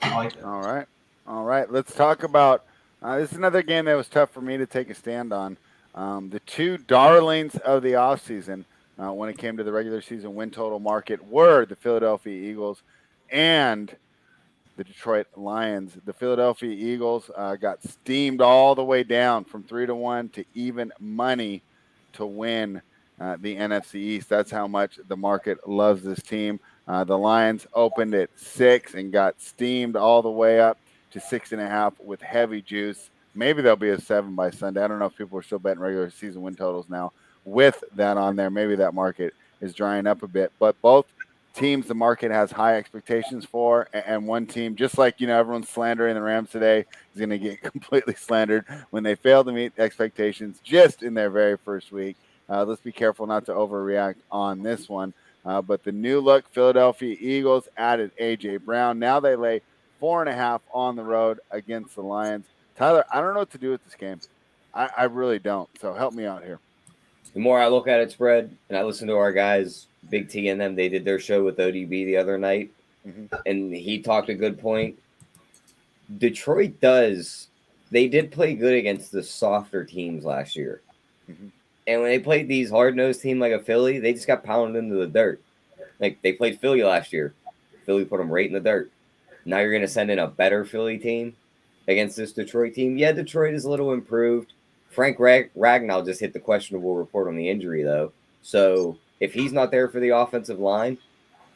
I like that. All right. Let's talk about this is another game that was tough for me to take a stand on. The two darlings of the offseason when it came to the regular season win total market were the Philadelphia Eagles and the Detroit Lions. The Philadelphia Eagles got steamed all the way down from 3-1 to even money to win the NFC East. That's how much the market loves this team. The Lions opened at 6 and got steamed all the way up to 6.5 with heavy juice. Maybe there'll be a 7 by Sunday. I don't know if people are still betting regular season win totals now. With that on there, maybe that market is drying up a bit. But both teams the market has high expectations for, and one team, just like everyone's slandering the Rams today, is going to get completely slandered when they fail to meet expectations just in their very first week. Let's be careful not to overreact on this one. But the new look Philadelphia Eagles added A.J. Brown. Now they lay 4.5 on the road against the Lions. Tyler, I don't know what to do with this game. I really don't. So help me out here. The more I look at it spread, and I listen to our guys, Big T and them, they did their show with ODB the other night, and he talked a good point. Detroit they did play good against the softer teams last year. And when they played these hard-nosed teams like a Philly, they just got pounded into the dirt. Like, they played Philly last year. Philly put them right in the dirt. Now you're going to send in a better Philly team against this Detroit team. Yeah, Detroit is a little improved. Frank Ragnow just hit the questionable report on the injury, though. So if he's not there for the offensive line,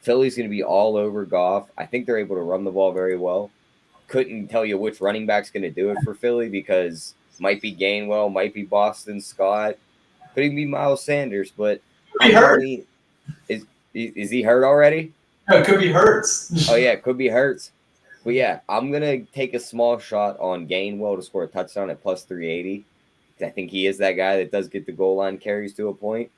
Philly's going to be all over Goff. I think they're able to run the ball very well. Couldn't tell you which running back's going to do it for Philly because might be Gainwell, might be Boston Scott, could even be Miles Sanders. But he hurt. Is he hurt already? No, it could be Hurts. Oh, yeah, it could be Hurts. But, yeah, I'm going to take a small shot on Gainwell to score a touchdown at plus 380. I think he is that guy that does get the goal line carries to a point.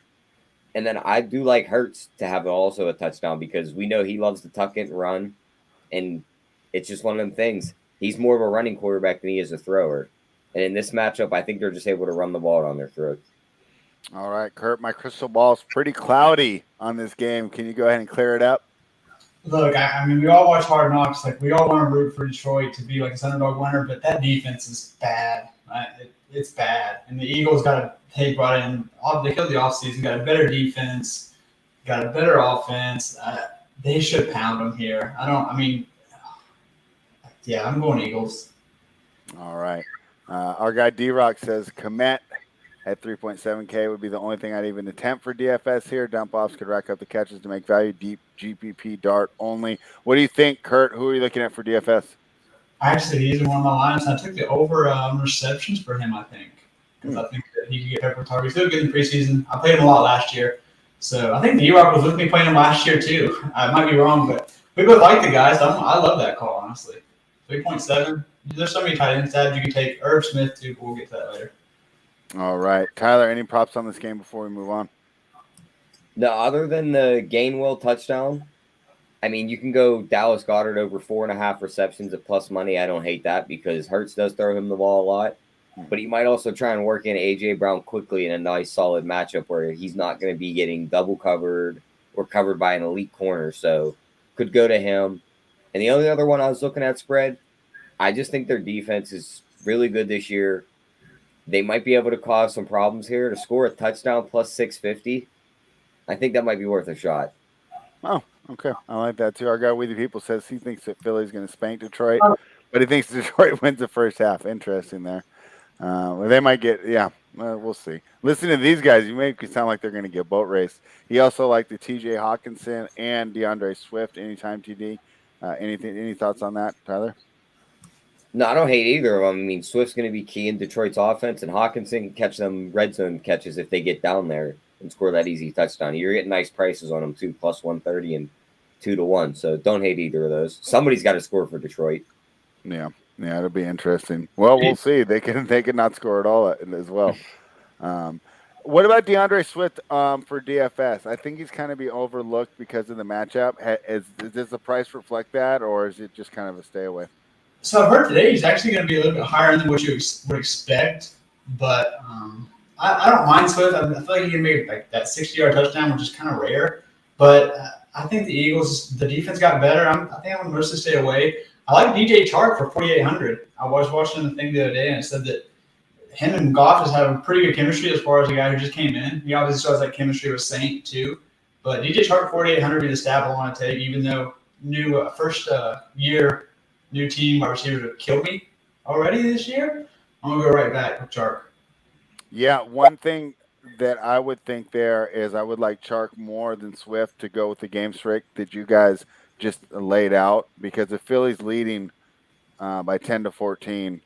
And then I do like Hurts to have also a touchdown because we know he loves to tuck it and run. And it's just one of them things. He's more of a running quarterback than he is a thrower. And in this matchup, I think they're just able to run the ball down their throat. All right, Kurt, my crystal ball is pretty cloudy on this game. Can you go ahead and clear it up? Look, I mean, we all watch Hard Knocks. Like, we all want to root for Detroit to be like a underdog winner, but that defense is bad. It's bad. And the Eagles got to take right in. They killed the offseason, got a better defense, got a better offense. They should pound them here. I'm going Eagles. All right. Our guy D-Rock says Komet at 3.7K would be the only thing I'd even attempt for DFS here. Dump-offs could rack up the catches to make value. Deep GPP dart only. What do you think, Kurt? Who are you looking at for DFS? Actually, he's in one of my lines. I took the over receptions for him, I think. Because I think that he could get pepper targets. He was good in preseason. I played him a lot last year. So I think D-Rock was with me playing him last year, too. I might be wrong, but we both like the guys. I love that call, honestly. 3.7. There's so many tight ends that you can take. Irv Smith, too, but we'll get to that later. All right. Tyler, any props on this game before we move on? No, other than the Gainwell touchdown, I mean, you can go Dallas Goedert over 4.5 receptions at plus money. I don't hate that because Hurts does throw him the ball a lot. But he might also try and work in A.J. Brown quickly in a nice, solid matchup where he's not going to be getting double covered or covered by an elite corner. So could go to him. And the only other one I was looking at spread, I just think their defense is really good this year. They might be able to cause some problems here to score a touchdown plus 650. I think that might be worth a shot. Oh, okay. I like that too. Our guy Weedy People says he thinks that Philly's going to spank Detroit, but he thinks Detroit wins the first half. Interesting there. Well, they might get, We'll see. Listen to these guys. You make it sound like they're going to get boat raced. He also liked the T.J. Hawkinson and DeAndre Swift anytime TD. Any thoughts on that, Tyler? No, I don't hate either of them. I mean, Swift's going to be key in Detroit's offense, and Hawkinson can catch them red zone catches if they get down there and score that easy touchdown. You're getting nice prices on them too, plus 130 and 2-1. So don't hate either of those. Somebody's got to score for Detroit. Yeah, it'll be interesting. Well, we'll see. They could not score at all as well. What about DeAndre Swift for DFS? I think he's kind of be overlooked because of the matchup. Does the price reflect that, or is it just kind of a stay away? So I've heard today he's actually going to be a little bit higher than what you would expect, but I don't mind Swift. I feel like he can make like that 60-yard touchdown, which is kind of rare. But I think the Eagles, the defense got better. I think I'm going to mostly stay away. I like DJ Chark for 4,800. I was watching the thing the other day, and it said that him and Goff just have pretty good chemistry as far as the guy who just came in. He obviously still has that chemistry with Saint too. But DJ Chark 4,800 would be the stab I want to take, even though first year new team wide receiver have killed me already this year. I'm gonna go right back with Chark. Yeah, one thing that I would think there is I would like Chark more than Swift to go with the game streak that you guys just laid out, because if Philly's leading by 10-14,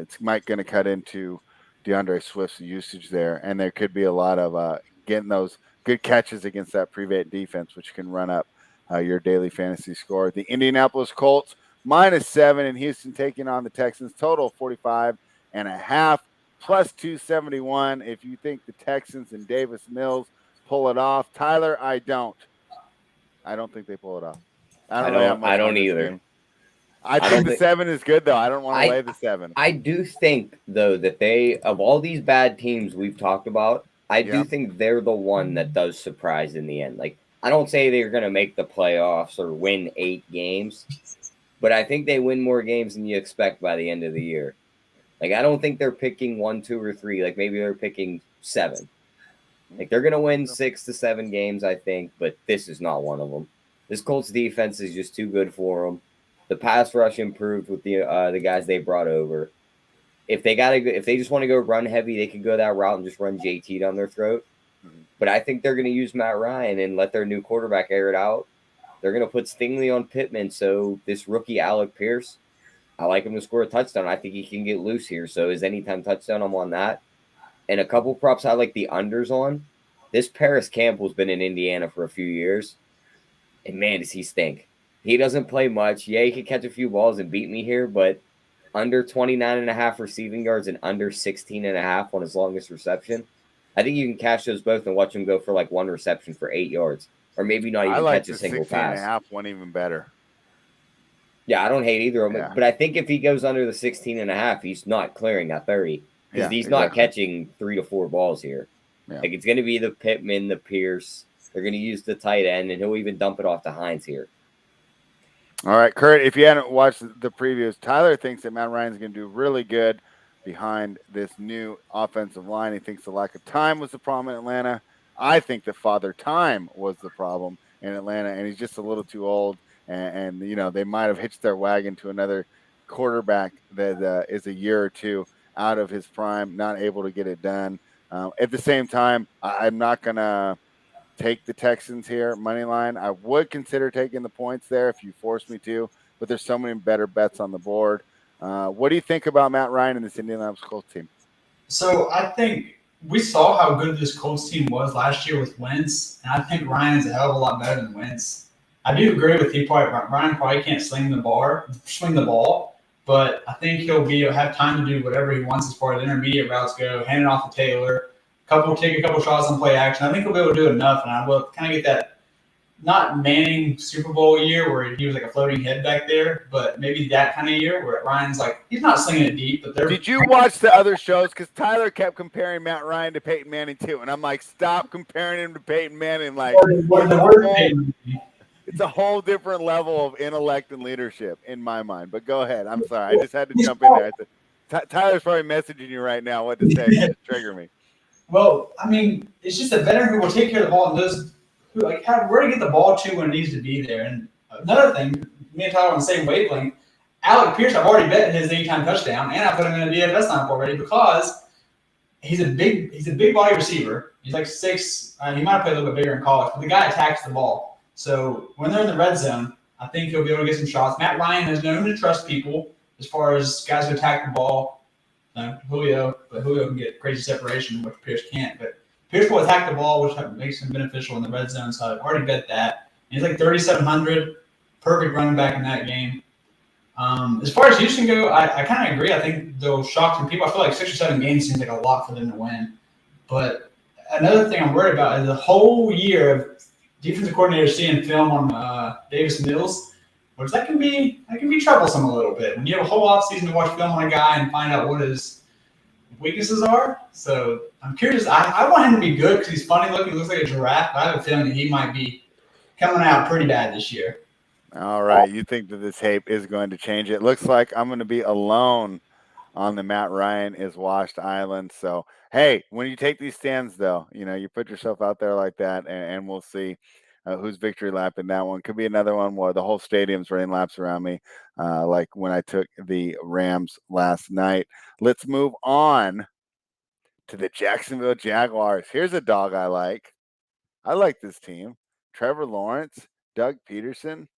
it's might going to cut into DeAndre Swift's usage there, and there could be a lot of getting those good catches against that prevent defense, which can run up your daily fantasy score. The Indianapolis Colts -7 in Houston taking on the Texans. Total 45.5 plus 271. If you think the Texans and Davis Mills pull it off, Tyler, I don't think they pull it off. I don't either. I think the 7 is good, though. I don't want to lay the 7. I do think, though, that of all these bad teams we've talked about, I do think they're the one that does surprise in the end. Like, I don't say they're going to make the playoffs or win 8 games, but I think they win more games than you expect by the end of the year. Like, I don't think they're picking 1, 2, or 3. Like, maybe they're picking 7. Like, they're going to win 6 to 7 games, I think, but this is not one of them. This Colts defense is just too good for them. The pass rush improved with the guys they brought over. If they just want to go run heavy, they can go that route and just run JT down their throat. But I think they're going to use Matt Ryan and let their new quarterback air it out. They're going to put Stingley on Pittman. So this rookie Alec Pierce, I like him to score a touchdown. I think he can get loose here. So his anytime touchdown, I'm on that. And a couple props I like the unders on. This Paris Campbell's been in Indiana for a few years. And man, does he stink. He doesn't play much. Yeah, he can catch a few balls and beat me here, but under 29.5 receiving yards and under 16.5 on his longest reception. I think you can cash those both and watch him go for like 1 reception for 8 yards, or maybe not even catch a single pass. 16.5 one even better. Yeah, I don't hate either of them, but I think if he goes under the 16.5, he's not clearing that 30 because he's not catching 3 to 4 balls here. Yeah. Like, it's going to be the Pittman, the Pierce. They're going to use the tight end, and he'll even dump it off to Hines here. All right, Kurt, if you hadn't watched the previews, Tyler thinks that Matt Ryan's going to do really good behind this new offensive line. He thinks the lack of time was the problem in Atlanta. I think that Father Time was the problem in Atlanta, and he's just a little too old. And you know, they might have hitched their wagon to another quarterback that is a year or two out of his prime, not able to get it done. At the same time, I'm not going to take the Texans here, money line. I would consider taking the points there if you force me to, but there's so many better bets on the board. What do you think about Matt Ryan and this Indianapolis Colts team? So I think we saw how good this Colts team was last year with Wentz, and I think Ryan's a hell of a lot better than Wentz. I do agree with you. Ryan probably can't swing the ball, but I think he'll have time to do whatever he wants as far as intermediate routes go, hand it off to Taylor, take a couple shots on play action. I think he'll be able to do enough, and I will kind of get that not Manning Super Bowl year where he was like a floating head back there, but maybe that kind of year where Ryan's like, he's not slinging it deep. But did you watch the other shows? Because Tyler kept comparing Matt Ryan to Peyton Manning too, and I'm like, stop comparing him to Peyton Manning. Like, it's a whole different level of intellect and leadership in my mind. But go ahead. I'm sorry. I just had to jump in there. Tyler's probably messaging you right now what to say to trigger me. Well, I mean, it's just a veteran who will take care of the ball and knows where to get the ball to when it needs to be there. And another thing, me and Tyler on the same wavelength, Alec Pierce, I've already bet his anytime touchdown, and I put him in a DFS lineup already because he's a big body receiver. He's like 6. He might have played a little bit bigger in college, but the guy attacks the ball. So when they're in the red zone, I think he'll be able to get some shots. Matt Ryan has known to trust people as far as guys who attack the ball. Julio can get crazy separation, which Pierce can't. But Pierce will attack the ball, which makes him beneficial in the red zone. So I've already bet that. And he's like 3,700, perfect running back in that game. As far as Houston go, I kind of agree. I think they'll shock some people. I feel like 6 or 7 games seems like a lot for them to win. But another thing I'm worried about is the whole year of defensive coordinators seeing film on Davis Mills, which that can be troublesome a little bit when you have a whole offseason to watch film on a guy and find out what his weaknesses are. So I'm curious. I want him to be good because he's funny looking, looks like a giraffe, but I have a feeling that he might be coming out pretty bad this year. All right. You think that this tape is going to change it? Looks like I'm going to be alone on the Matt Ryan is washed island. So, hey, when you take these stands, though, you put yourself out there like that, and we'll see who's victory lap in that one. Could be another one where the whole stadium's running laps around me, like when I took the Rams last night. Let's move on to the Jacksonville Jaguars. Here's a dog I like. I like this team. Trevor Lawrence, Doug Peterson.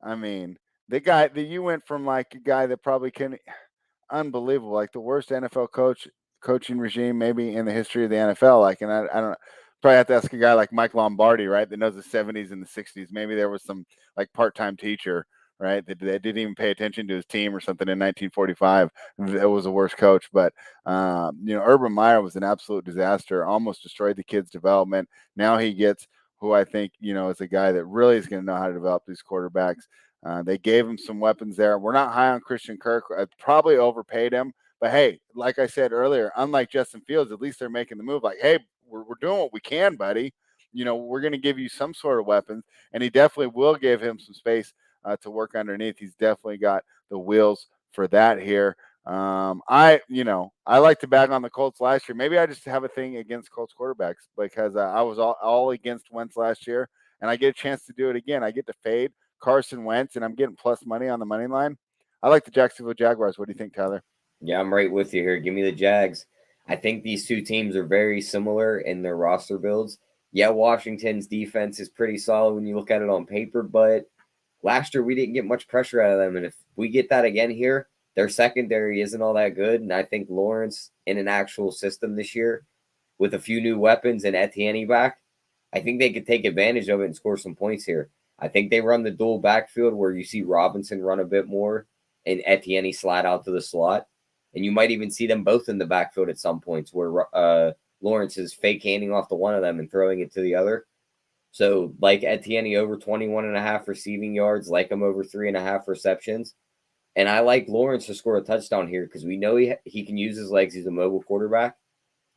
I mean, the guy that you went from like a guy that probably can, unbelievable, like the worst NFL coaching regime maybe in the history of the NFL. Like, and I don't know, probably have to ask a guy like Mike Lombardi, right, that knows the 70s and the 60s. Maybe there was some like part-time teacher, right, that didn't even pay attention to his team or something in 1945. That was the worst coach. But Urban Meyer was an absolute disaster. Almost destroyed the kid's development. Now he gets who I think, is a guy that really is going to know how to develop these quarterbacks. They gave him some weapons there. We're not high on Christian Kirk. I probably overpaid him. But, hey, like I said earlier, unlike Justin Fields, at least they're making the move. Like, hey, we're doing what we can, buddy. We're going to give you some sort of weapons. And he definitely will give him some space to work underneath. He's definitely got the wheels for that here. I like to bag on the Colts last year. Maybe I just have a thing against Colts quarterbacks because I was all against Wentz last year, and I get a chance to do it again. I get to fade Carson Wentz, and I'm getting plus money on the money line. I like the Jacksonville Jaguars. What do you think, Tyler? Yeah, I'm right with you here. Give me the Jags. I think these two teams are very similar in their roster builds. Yeah, Washington's defense is pretty solid when you look at it on paper, but last year we didn't get much pressure out of them, and if we get that again here, their secondary isn't all that good, and I think Lawrence in an actual system this year with a few new weapons and Etienne back, I think they could take advantage of it and score some points here. I think they run the dual backfield where you see Robinson run a bit more and Etienne slide out to the slot, and you might even see them both in the backfield at some points where Lawrence is fake handing off to one of them and throwing it to the other. So like Etienne over 21.5 receiving yards, like him over 3.5 receptions. And I like Lawrence to score a touchdown here because we know he can use his legs. He's a mobile quarterback.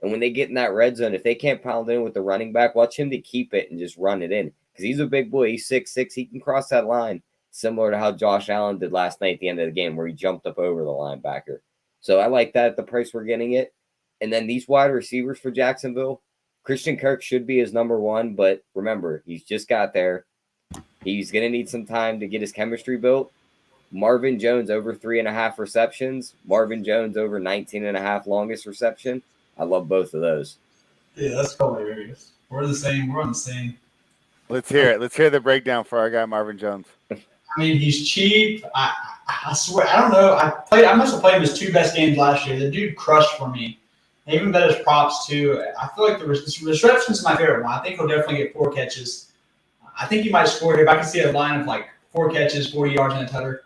And when they get in that red zone, if they can't pound in with the running back, watch him to keep it and just run it in. Because he's a big boy. He's 6'6". He can cross that line, similar to how Josh Allen did last night at the end of the game where he jumped up over the linebacker. So I like that at the price we're getting it. And then these wide receivers for Jacksonville, Christian Kirk should be his number one. But remember, he's just got there. He's going to need some time to get his chemistry built. Marvin Jones over 3.5 receptions. Marvin Jones over 19.5 longest reception. I love both of those. Yeah, that's hilarious. We're the same. We're on the same. Let's hear it. Let's hear the breakdown for our guy Marvin Jones. I mean, he's cheap. I swear, I don't know. I must have played him his 2 best games last year. The dude crushed for me. I even bet his props too. I feel like the receptions is my favorite one. I think he'll definitely get 4 catches. I think he might score here. But I can see a line of like 4 catches, 40 yards, and a toucher.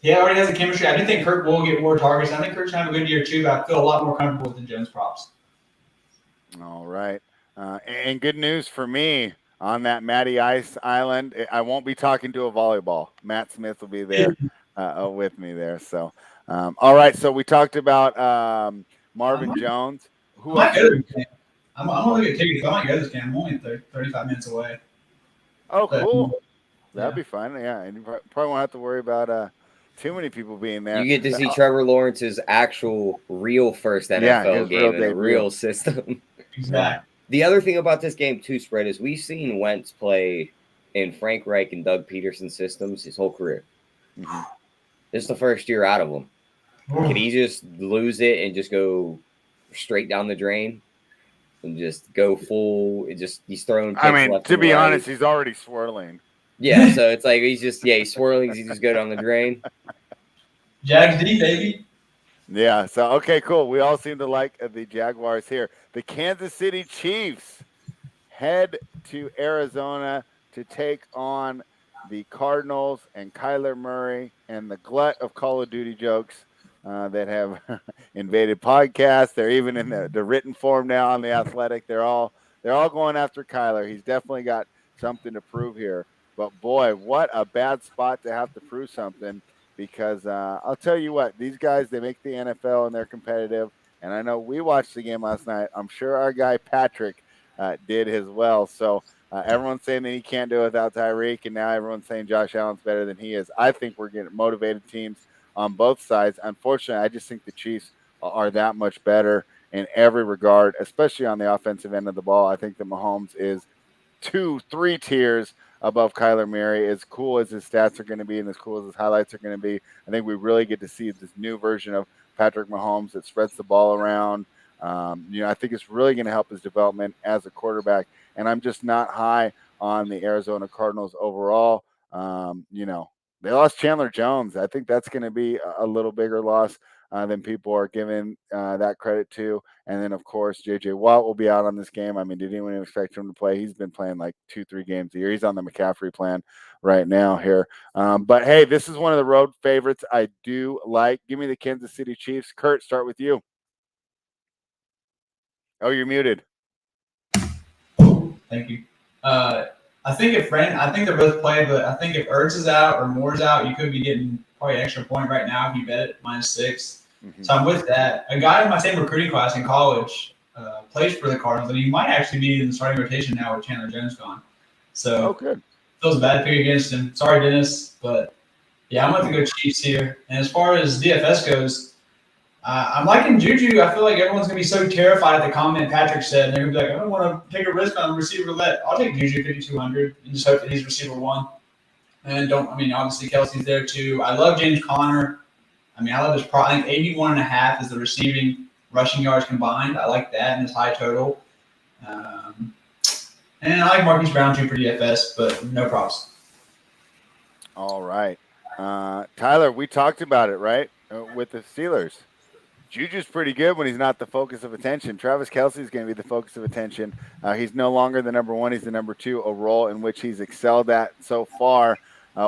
He already has a chemistry. I do think Kirk will get more targets. I think Kirk's going to have a good year too, but I feel a lot more comfortable with the Jones props. All right. And good news for me on that Matty Ice Island. I won't be talking to a volleyball. Matt Smith will be there with me there. So, all right. So we talked about Marvin Jones. Who else? I'm only going to take it. I might go this game. I'm only 35 minutes away. Oh, cool. That'd be fun. Yeah. And you probably won't have to worry about too many people being there. You get to see Trevor Lawrence's actual real first NFL game in a real system. Exactly. The other thing about this game too, Spread, is we've seen Wentz play in Frank Reich and Doug Peterson systems his whole career. This is the first year out of him. Can he just lose it and just go straight down the drain and just go full. He's throwing picks I mean, left to and be right. honest, he's already swirling. Yeah, so it's like he's swirling. He just go down the drain. Jags D, baby. Yeah. So okay, cool. We all seem to like the Jaguars here. The Kansas City Chiefs head to Arizona to take on the Cardinals and Kyler Murray and the glut of Call of Duty jokes that have invaded podcasts. They're even in the written form now on the Athletic. They're all going after Kyler. He's definitely got something to prove here. But boy, what a bad spot to have to prove something. Because I'll tell you what, these guys, they make the NFL and they're competitive. And I know we watched the game last night. I'm sure our guy Patrick did as well. So everyone's saying that he can't do it without Tyreek, and now everyone's saying Josh Allen's better than he is. I think we're getting motivated teams on both sides. Unfortunately, I just think the Chiefs are that much better in every regard, especially on the offensive end of the ball. I think that Mahomes is 2-3 tiers above Kyler Murray. As cool as his stats are going to be and as cool as his highlights are going to be, I think we really get to see this new version of Patrick Mahomes that spreads the ball around. I think it's really going to help his development as a quarterback. And I'm just not high on the Arizona Cardinals overall. They lost Chandler Jones. I think that's going to be a little bigger loss than people are giving that credit to. And then, of course, J.J. Watt will be out on this game. I mean, did anyone expect him to play? He's been playing like 2-3 games a year. He's on the McCaffrey plan right now here. But, hey, this is one of the road favorites I do like. Give me the Kansas City Chiefs. Kurt, start with you. Oh, you're muted. Thank you. I think they're both playing, but I think if Ertz is out or Moore's out, you could be getting probably an extra point right now if you bet it -6. Mm-hmm. So I'm with that. A guy in my same recruiting class in college plays for the Cardinals, and he might actually be in the starting rotation now with Chandler Jones gone. So good. Feels bad to pick against him. Sorry, Dennis, but yeah, I'm going to go Chiefs here. And as far as DFS goes, I'm liking Juju. I feel like everyone's going to be so terrified at the comment Patrick said. And they're going to be like, I don't want to take a risk on receiver roulette. I'll take Juju 5,200 and just hope that he's receiver one. And obviously Kelsey's there too. I love James Conner. I love his I think 81.5 is the receiving rushing yards combined. I like that and his high total. And I like Marquise Brown too for DFS, but no props. All right. Tyler, we talked about it, right? With the Steelers. Juju's pretty good when he's not the focus of attention. Travis Kelce is going to be the focus of attention. He's no longer the number one. He's the number two, a role in which he's excelled at so far.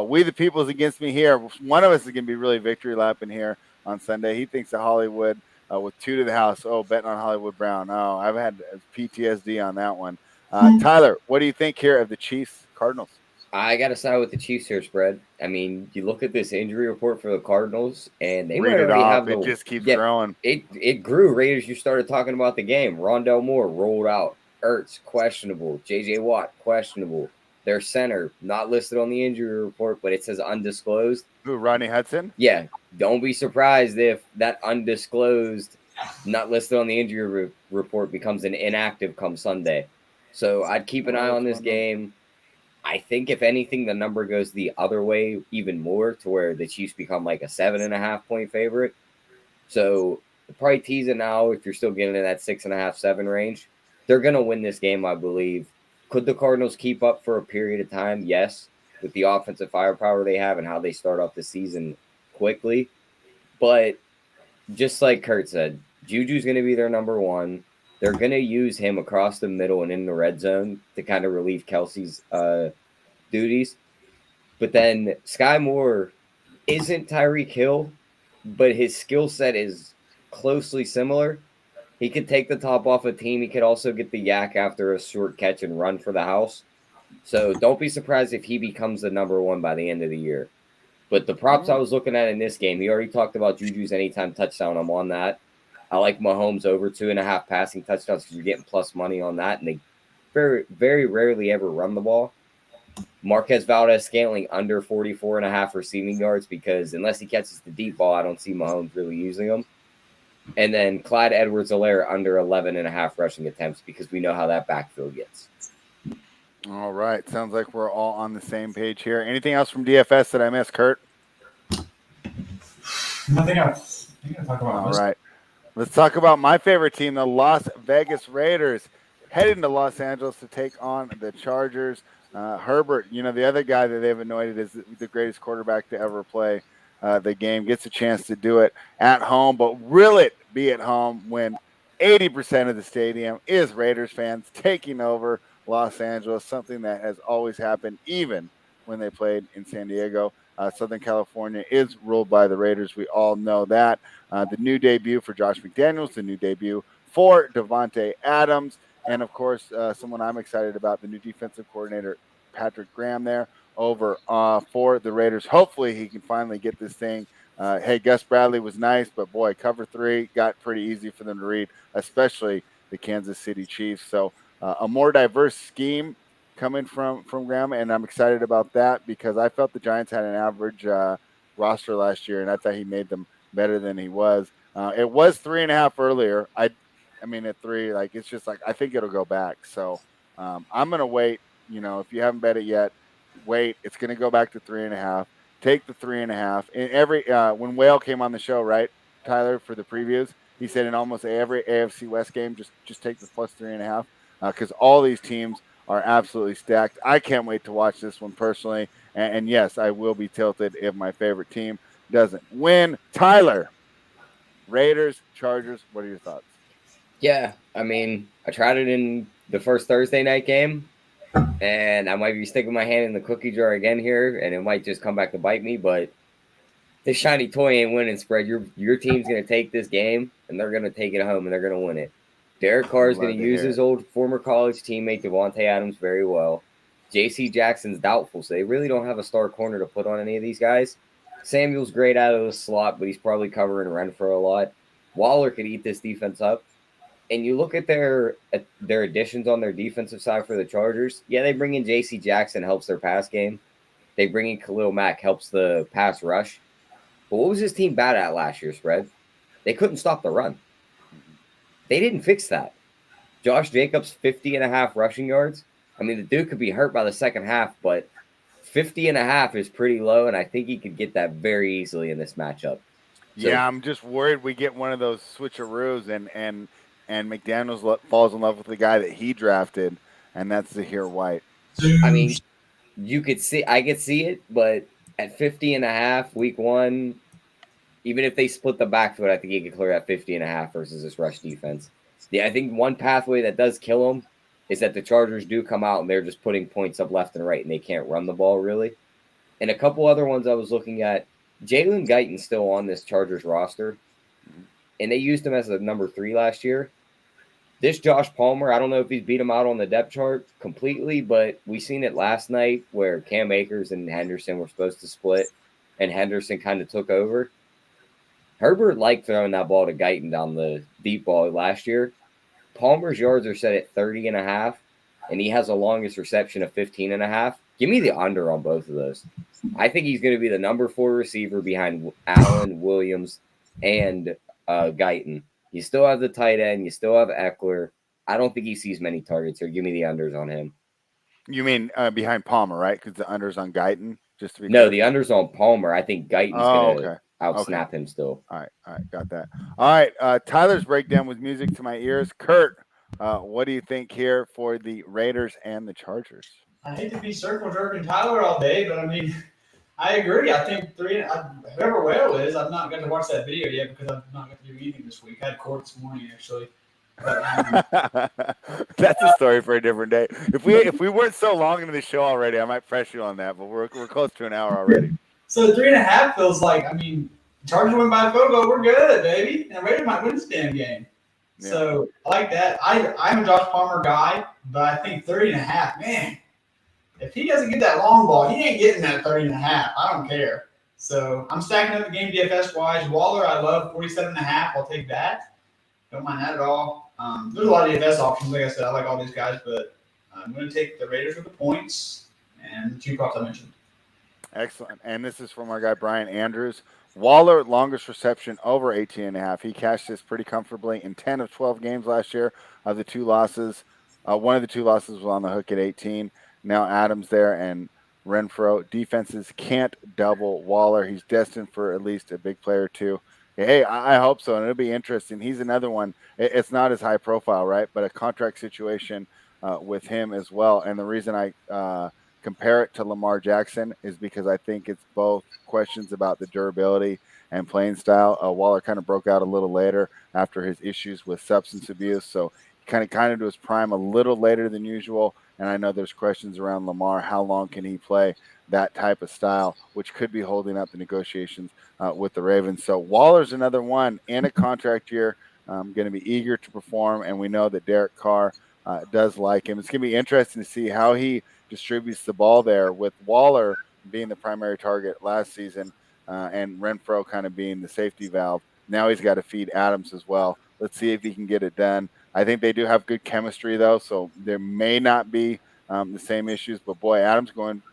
We the people's against me here. One of us is going to be really victory lapping here on Sunday. He thinks of Hollywood with 2 to the house. Oh, betting on Hollywood Brown. Oh, I've had PTSD on that one. Tyler, what do you think here of the Chiefs Cardinals? I got to side with the Chiefs here, spread. You look at this injury report for the Cardinals, and they read it already off. have It just keeps growing. It grew right as you started talking about the game. Rondell Moore rolled out. Ertz, questionable. J.J. Watt, questionable. Their center, not listed on the injury report, but it says undisclosed. Who, Rodney Hudson? Yeah. Don't be surprised if that undisclosed, not listed on the injury report becomes an inactive come Sunday. So I'd keep an eye on this game. I think, if anything, the number goes the other way even more to where the Chiefs become like a 7.5 point favorite. So probably tease it now if you're still getting in that 6.5, 7 range. They're going to win this game, I believe. Could the Cardinals keep up for a period of time? Yes, with the offensive firepower they have and how they start off the season quickly. But just like Kurt said, Juju's going to be their number one. They're going to use him across the middle and in the red zone to kind of relieve Kelsey's duties. But then Sky Moore isn't Tyreek Hill, but his skill set is closely similar. He could take the top off a team. He could also get the yak after a short catch and run for the house. So don't be surprised if he becomes the number one by the end of the year. But the props I was looking at in this game, he already talked about Juju's anytime touchdown. I'm on that. I like Mahomes over 2.5 passing touchdowns because you're getting plus money on that, and they very, very rarely ever run the ball. Marquez Valdez-Scantling under 44.5 receiving yards because unless he catches the deep ball, I don't see Mahomes really using them. And then Clyde Edwards-Helaire under 11.5 rushing attempts because we know how that backfield gets. All right. Sounds like we're all on the same page here. Anything else from DFS that I missed, Kurt? I think I talk about all right. Let's talk about my favorite team, the Las Vegas Raiders, heading to Los Angeles to take on the Chargers. Herbert, the other guy that they've anointed is the greatest quarterback to ever play the game, gets a chance to do it at home, but will it be at home when 80% of the stadium is Raiders fans taking over Los Angeles, something that has always happened even when they played in San Diego. Southern California is ruled by the Raiders. We all know that. The new debut for Josh McDaniels, the new debut for Devontae Adams, and of course, someone I'm excited about, the new defensive coordinator, Patrick Graham, there over for the Raiders. Hopefully, he can finally get this thing. Hey, Gus Bradley was nice, but boy, cover 3 got pretty easy for them to read, especially the Kansas City Chiefs. So a more diverse scheme coming from Graham, and I'm excited about that because I felt the Giants had an average roster last year, and I thought he made them better than he was. It was 3.5 earlier. I mean, at 3, like it's just like I think it'll go back. So I'm gonna wait. If you haven't bet it yet, wait. It's gonna go back to 3.5. Take the 3.5. And every when Whale came on the show, right, Tyler, for the previews, he said in almost every AFC West game, just take the plus 3.5 because all these teams are absolutely stacked. I can't wait to watch this one personally. And yes, I will be tilted if my favorite team doesn't win. Tyler, Raiders, Chargers, what are your thoughts? Yeah, I mean, I tried it in the first Thursday night game, and I might be sticking my hand in the cookie jar again here, and it might just come back to bite me. But this shiny toy ain't winning spread. Your team's gonna take this game, and they're gonna take it home, and they're gonna win it. Derek Carr is gonna use his old former college teammate Devontae Adams very well. J.C. Jackson's doubtful, so they really don't have a star corner to put on any of these guys. Samuel's great out of the slot, but he's probably covering Renfro a lot. Waller could eat this defense up. And you look at their additions on their defensive side for the Chargers. Yeah, they bring in J.C. Jackson, helps their pass game. They bring in Khalil Mack, helps the pass rush. But what was this team bad at last year, Spread? They couldn't stop the run. They didn't fix that. Josh Jacobs, 50.5 rushing yards. I mean, the dude could be hurt by the second half, but 50.5 is pretty low, and I think he could get that very easily in this matchup. So, yeah, I'm just worried we get one of those switcheroos and McDaniels falls in love with the guy that he drafted, and that's Zahir White. I mean, I could see it, but at 50.5 week 1, even if they split the backfield, I think he could clear that 50.5 versus this rush defense. Yeah, I think one pathway that does kill them is that the Chargers do come out and they're just putting points up left and right, and they can't run the ball really. And a couple other ones I was looking at, Jalen Guyton's still on this Chargers roster, and they used him as a number 3 last year. This Josh Palmer, I don't know if he's beat him out on the depth chart completely, but we seen it last night where Cam Akers and Henderson were supposed to split, and Henderson kind of took over. Herbert liked throwing that ball to Guyton down the deep ball last year. Palmer's yards are set at 30.5, and he has the longest reception of 15.5. Give me the under on both of those. I think he's going to be the number 4 receiver behind Allen, Williams, and Guyton. You still have the tight end. You still have Eckler. I don't think he sees many targets here. Give me the unders on him. You mean behind Palmer, right? Because the unders on Guyton, just to be No, clear. The unders on Palmer. I think Guyton's going to outsnap him still. All right, got that. All right, Tyler's breakdown was music to my ears. Kurt, what do you think here for the Raiders and the Chargers? I hate to be circle jerking Tyler all day, but I mean, I agree. I think whoever Whale is, I've not got to watch that video yet because I've not got to do anything this week. I had court this morning actually. But, that's a story for a different day. If we weren't so long into the show already, I might press you on that. But we're close to an hour already. So 3.5 feels like, I mean, Chargers win by a field goal, we're good, baby, and Raiders might win this damn game. Yeah. So I like that. I'm a Josh Palmer guy, but I think 30.5, man. If he doesn't get that long ball, he ain't getting that 30.5. I don't care. So I'm stacking up the game DFS wise. Waller, I love 47.5. I'll take that. Don't mind that at all. There's a lot of DFS options. Like I said, I like all these guys, but I'm going to take the Raiders with the points and the 2 props I mentioned. Excellent. And this is from our guy, Brian Andrews. Waller, longest reception over 18.5. He cashed this pretty comfortably in 10 of 12 games last year. Of the 2 losses, one of the 2 losses was on the hook at 18. Now Adams there and Renfro. Defenses can't double Waller. He's destined for at least a big play or 2. Hey, I hope so, and it'll be interesting. He's another one. It's not as high profile, right? But a contract situation with him as well. And the reason I compare it to Lamar Jackson is because I think it's both questions about the durability and playing style. Waller kind of broke out a little later after his issues with substance abuse, so he kind of to his prime a little later than usual. And I know there's questions around Lamar. How long can he play that type of style, which could be holding up the negotiations with the Ravens. So Waller's another one in a contract year, going to be eager to perform, and we know that Derek Carr does like him. It's going to be interesting to see how he distributes the ball there, with Waller being the primary target last season and Renfro kind of being the safety valve. Now he's got to feed Adams as well. Let's see if he can get it done. I think they do have good chemistry, though, so there may not be the same issues. But boy, Adams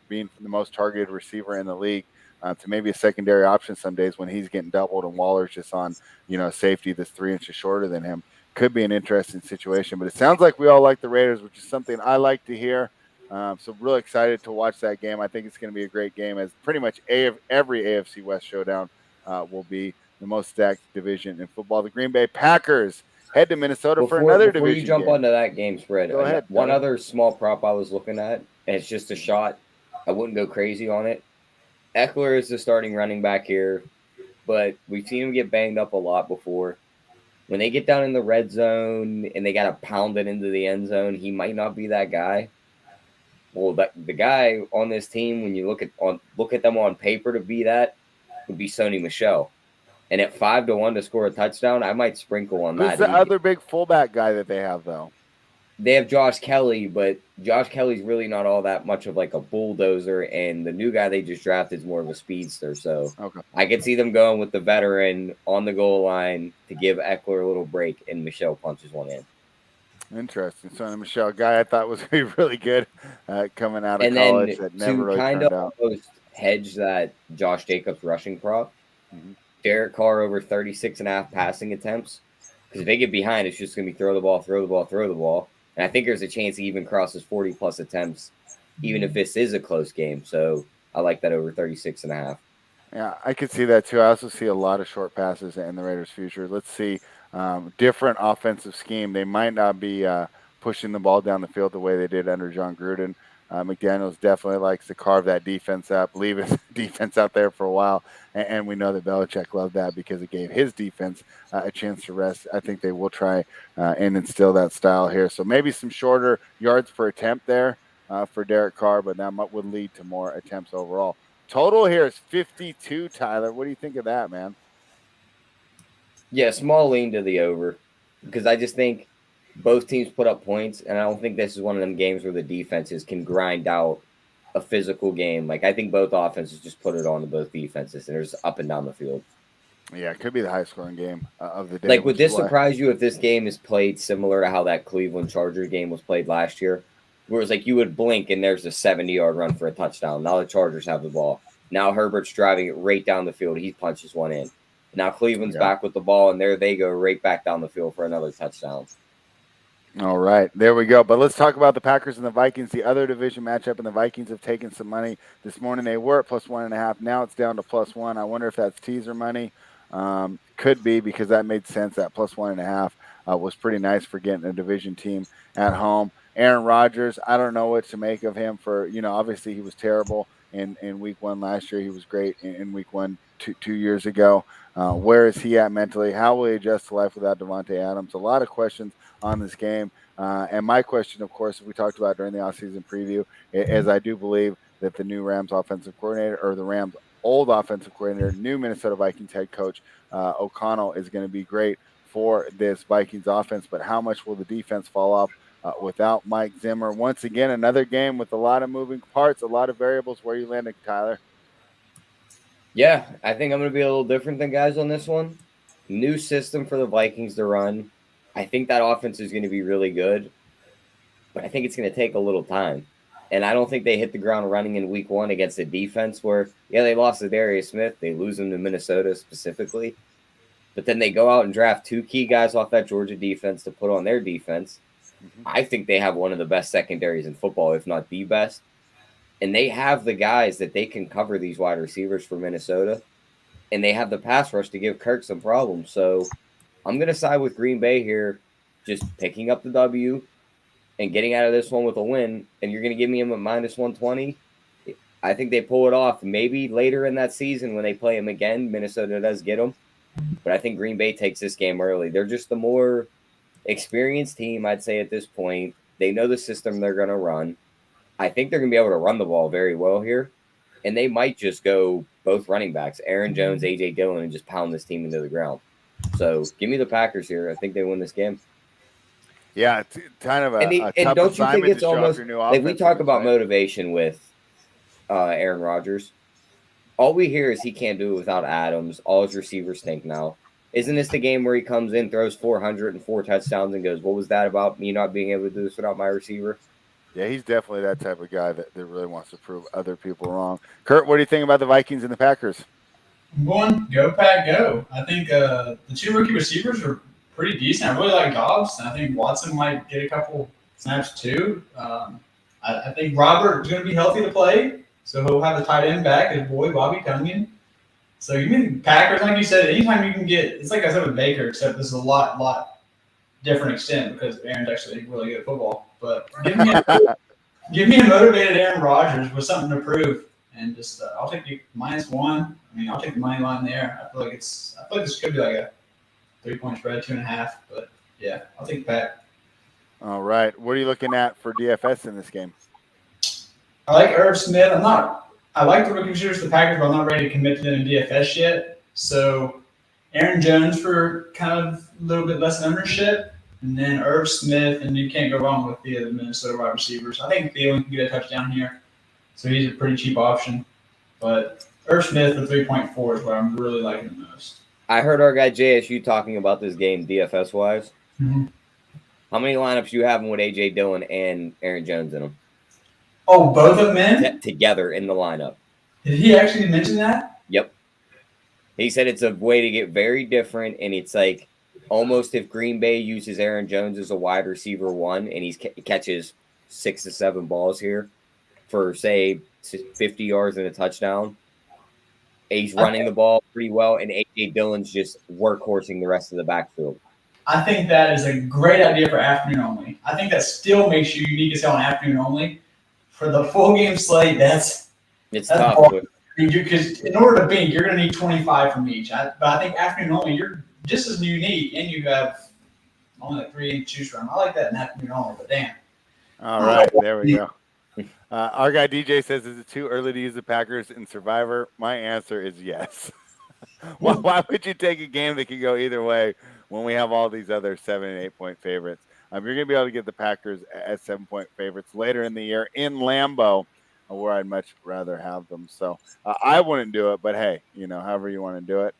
being the most targeted receiver in the league to maybe a secondary option some days when he's getting doubled and Waller's just on, safety that's 3 inches shorter than him. Could be an interesting situation. But it sounds like we all like the Raiders, which is something I like to hear. So really excited to watch that game. I think it's going to be a great game, as pretty much every AFC West showdown will be the most stacked division in football. The Green Bay Packers head to Minnesota for another division you jump game. onto that game spread, Go ahead. One other small prop I was looking at, and it's just a shot. I wouldn't go crazy on it. Eckler is the starting running back here, but we've seen him get banged up a lot before. When they get down in the red zone and they got to pound it into the end zone, he might not be that guy. Well, the guy on this team, when you look at them on paper to be that, would be Sony Michel. And at 5-1 to score a touchdown, I might sprinkle on that. Who's the other big fullback guy that they have, though? They have Josh Kelly, but Josh Kelly's really not all that much of like a bulldozer, and the new guy they just drafted is more of a speedster. So okay. I could see them going with the veteran on the goal line to give Eckler a little break, and Michelle punches one in. Interesting. So the Michelle guy I thought was going to be really good coming out of and college. then that never to really kind turned of out. almost hedge that Josh Jacobs rushing prop, Derek Carr over 36.5 passing attempts. Because if they get behind, it's just going to be throw the ball, throw the ball, throw the ball. And I think there's a chance he even crosses 40-plus attempts, even if this is a close game. So I like that over 36.5. Yeah, I could see that too. I also see a lot of short passes in the Raiders' future. Let's see different offensive scheme. They might not be pushing the ball down the field the way they did under John Gruden. McDaniels definitely likes to carve that defense up, leave his defense out there for a while. And we know that Belichick loved that because it gave his defense a chance to rest. I think they will try and instill that style here. So maybe some shorter yards per attempt there for Derek Carr, but that would lead to more attempts overall. Total here is 52, Tyler. What do you think of that, man? Yeah, small lean to the over because I just think both teams put up points, and I don't think this is one of them games where the defenses can grind out a physical game. Like, I think both offenses just put it on to both defenses, and there's up and down the field. Yeah, it could be the highest scoring game of the day. Like, would this surprise you if this game is played similar to how that Cleveland Chargers game was played last year? Where it's like you would blink and there's a 70-yard run for a touchdown. Now the Chargers have the ball. Now Herbert's driving it right down the field. He punches one in. Now Cleveland's back with the ball, and there they go right back down the field for another touchdown. All right, there we go. But let's talk about the Packers and the Vikings, the other division matchup. And the Vikings have taken some money this morning. They were at +1.5. Now it's down to +1. I wonder if that's teaser money. Could be, because that made sense. That +1.5 was pretty nice for getting a division team at home. Aaron Rodgers, I don't know what to make of him. Obviously he was terrible in week 1 last year. He was great in week 1 two years ago. Where is he at mentally? How will he adjust to life without Devontae Adams? A lot of questions on this game. And my question, of course, we talked about during the offseason preview, is I do believe that the new Rams offensive coordinator, or the Rams old offensive coordinator, new Minnesota Vikings head coach O'Connell, is going to be great for this Vikings offense. But how much will the defense fall off without Mike Zimmer? Once again, another game with a lot of moving parts, a lot of variables. Where are you landing, Tyler? Yeah, I think I'm going to be a little different than guys on this one. New system for the Vikings to run. I think that offense is going to be really good, but I think it's going to take a little time. And I don't think they hit the ground running in week 1 against a defense where, they lost to Darius Smith. They lose him to Minnesota specifically. But then they go out and draft 2 key guys off that Georgia defense to put on their defense. I think they have one of the best secondaries in football, if not the best. And they have the guys that they can cover these wide receivers for Minnesota. and they have the pass rush to give Kirk some problems. So I'm going to side with Green Bay here, just picking up the W and getting out of this one with a win. And you're going to give me him at -120. I think they pull it off. Maybe later in that season when they play him again, Minnesota does get him. But I think Green Bay takes this game early. They're just the more experienced team, I'd say, at this point. They know the system they're going to run. I think they're going to be able to run the ball very well here. And they might just go both running backs, Aaron Jones, A.J. Dillon, and just pound this team into the ground. So give me the Packers here. I think they win this game. Yeah, it's kind of a and tough don't you think assignment it's to show off almost your new like we offense talk in about play. motivation with Aaron Rodgers? All we hear is he can't do it without Adams. All his receivers stink now. Isn't this the game where he comes in, throws 400 and 4 touchdowns, and goes, "What was that about me not being able to do this without my receiver?" Yeah, he's definitely that type of guy that really wants to prove other people wrong. Kurt, what do you think about the Vikings and the Packers? I'm going go Pack go. I think the two rookie receivers are pretty decent. I really like Dobbs, and I think Watson might get a couple snaps too. I think Robert is going to be healthy to play, so he'll have a tight end back, his boy Bobby Tunyon. So you mean Packers, like you said, anytime you can get, it's like I said with Baker, except this is a lot different extent because Aaron's actually really good at football. But give me a motivated Aaron Rodgers with something to prove, and just I'll take the -1. I mean, I'll take the money line there. I feel like this could be like a 3-point spread, 2.5. But yeah, I'll take the Pack. All right, what are you looking at for DFS in this game? I like Irv Smith. I like the rookie receivers, the Packers, but I'm not ready to commit to them in DFS yet. So Aaron Jones for kind of a little bit less ownership, and then Irv Smith, and you can't go wrong with the Minnesota wide receivers. I think Thielen can get a touchdown here, so he's a pretty cheap option. But Irv Smith for 3.4 is what I'm really liking the most. I heard our guy JSU talking about this game DFS wise. Mm-hmm. How many lineups you having with A.J. Dillon and Aaron Jones in them? Oh, both of them together in the lineup. Did he actually mention that? Yep. He said it's a way to get very different, and it's like almost if Green Bay uses Aaron Jones as a wide receiver 1 and he catches 6 to 7 balls here for, say, 50 yards and a touchdown. He's running the ball pretty well, and A.J. Dillon's just workhorsing the rest of the backfield. I think that is a great idea for afternoon only. I think that still makes you unique as hell on afternoon only. For the full game slate, that's tough. Because in order to bink, you're going to need 25 from each. But I think afternoon only, you're just as unique, and you have only like 3 to choose from. I like that in afternoon only, but damn. All right, there we go. Our guy DJ says, is it too early to use the Packers in Survivor? My answer is yes. Why would you take a game that could go either way when we have all these other 7 and 8 point favorites? You're going to be able to get the Packers as 7-point favorites later in the year in Lambeau, where I'd much rather have them. So I wouldn't do it, but hey, however you want to do it.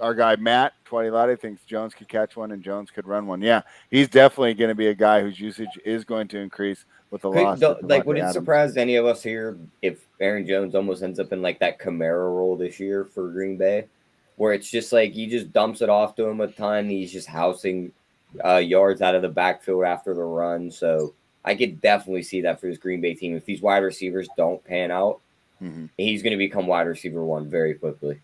Our guy Matt Twatty thinks Jones could catch one and Jones could run one. Yeah, he's definitely going to be a guy whose usage is going to increase with the loss. Would it surprise any of us here if Aaron Jones almost ends up in like that Kamara role this year for Green Bay, where it's just like he just dumps it off to him a ton. He's just housing yards out of the backfield after the run. So I could definitely see that for this Green Bay team. If these wide receivers don't pan out, he's going to become wide receiver 1 very quickly.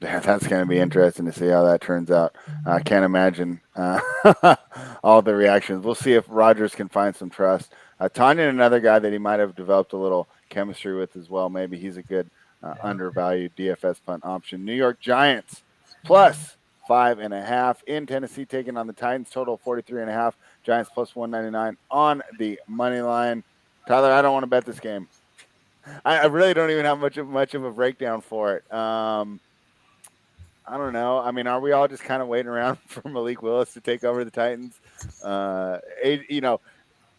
Yeah, that's going to be interesting to see how that turns out. I can't imagine all the reactions. We'll see if Rodgers can find some trust. Tanya, another guy that he might have developed a little chemistry with as well. Maybe he's a good undervalued DFS punt option. New York Giants plus 5.5 in Tennessee, taking on the Titans. Total 43.5. Giants plus 199 on the money line. Tyler, I don't want to bet this game. I really don't even have much of a breakdown for it. I don't know. I mean, are we all just kind of waiting around for Malik Willis to take over the Titans?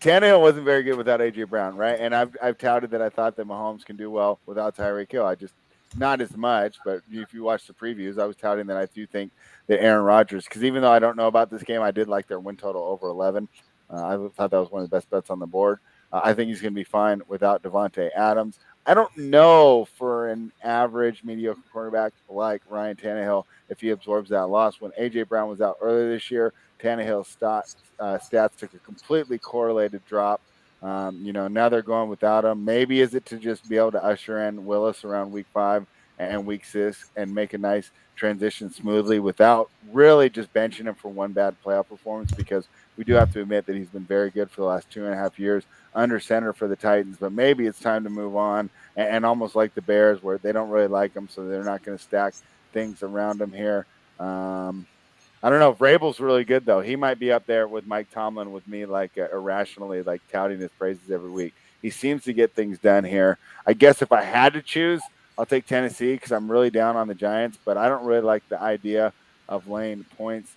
Tannehill wasn't very good without A.J. Brown, right? And I've touted that I thought that Mahomes can do well without Tyreek Hill. I just not as much, but if you watch the previews, I was touting that I do think that Aaron Rodgers, because even though I don't know about this game, I did like their win total over 11. I thought that was one of the best bets on the board. I think he's going to be fine without Devontae Adams. I don't know for an average mediocre quarterback like Ryan Tannehill if he absorbs that loss. When A.J. Brown was out earlier this year, Tannehill's stats took a completely correlated drop. Now they're going without him. Maybe is it to just be able to usher in Willis around week 5 and week 6 and make a nice transition smoothly without really just benching him for one bad playoff performance, because we do have to admit that he's been very good for the last 2.5 years under center for the Titans. But maybe it's time to move on, and almost like the Bears, where they don't really like him, so they're not going to stack things around him here. I don't know. Vrabel's really good, though. He might be up there with Mike Tomlin with me, like irrationally, like touting his praises every week. He seems to get things done here. I guess if I had to choose, I'll take Tennessee because I'm really down on the Giants, but I don't really like the idea of laying points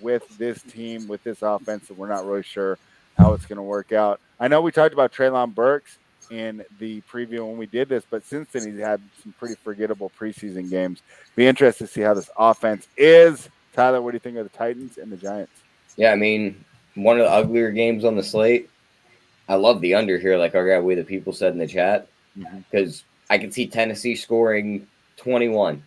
with this team, with this offense, and we're not really sure how it's going to work out. I know we talked about Treylon Burks in the preview when we did this, but since then he's had some pretty forgettable preseason games. Be interested to see how this offense is. Tyler, what do you think of the Titans and the Giants? Yeah, I mean, one of the uglier games on the slate. I love the under here, like our guy Way the People said in the chat, because I can see Tennessee scoring 21.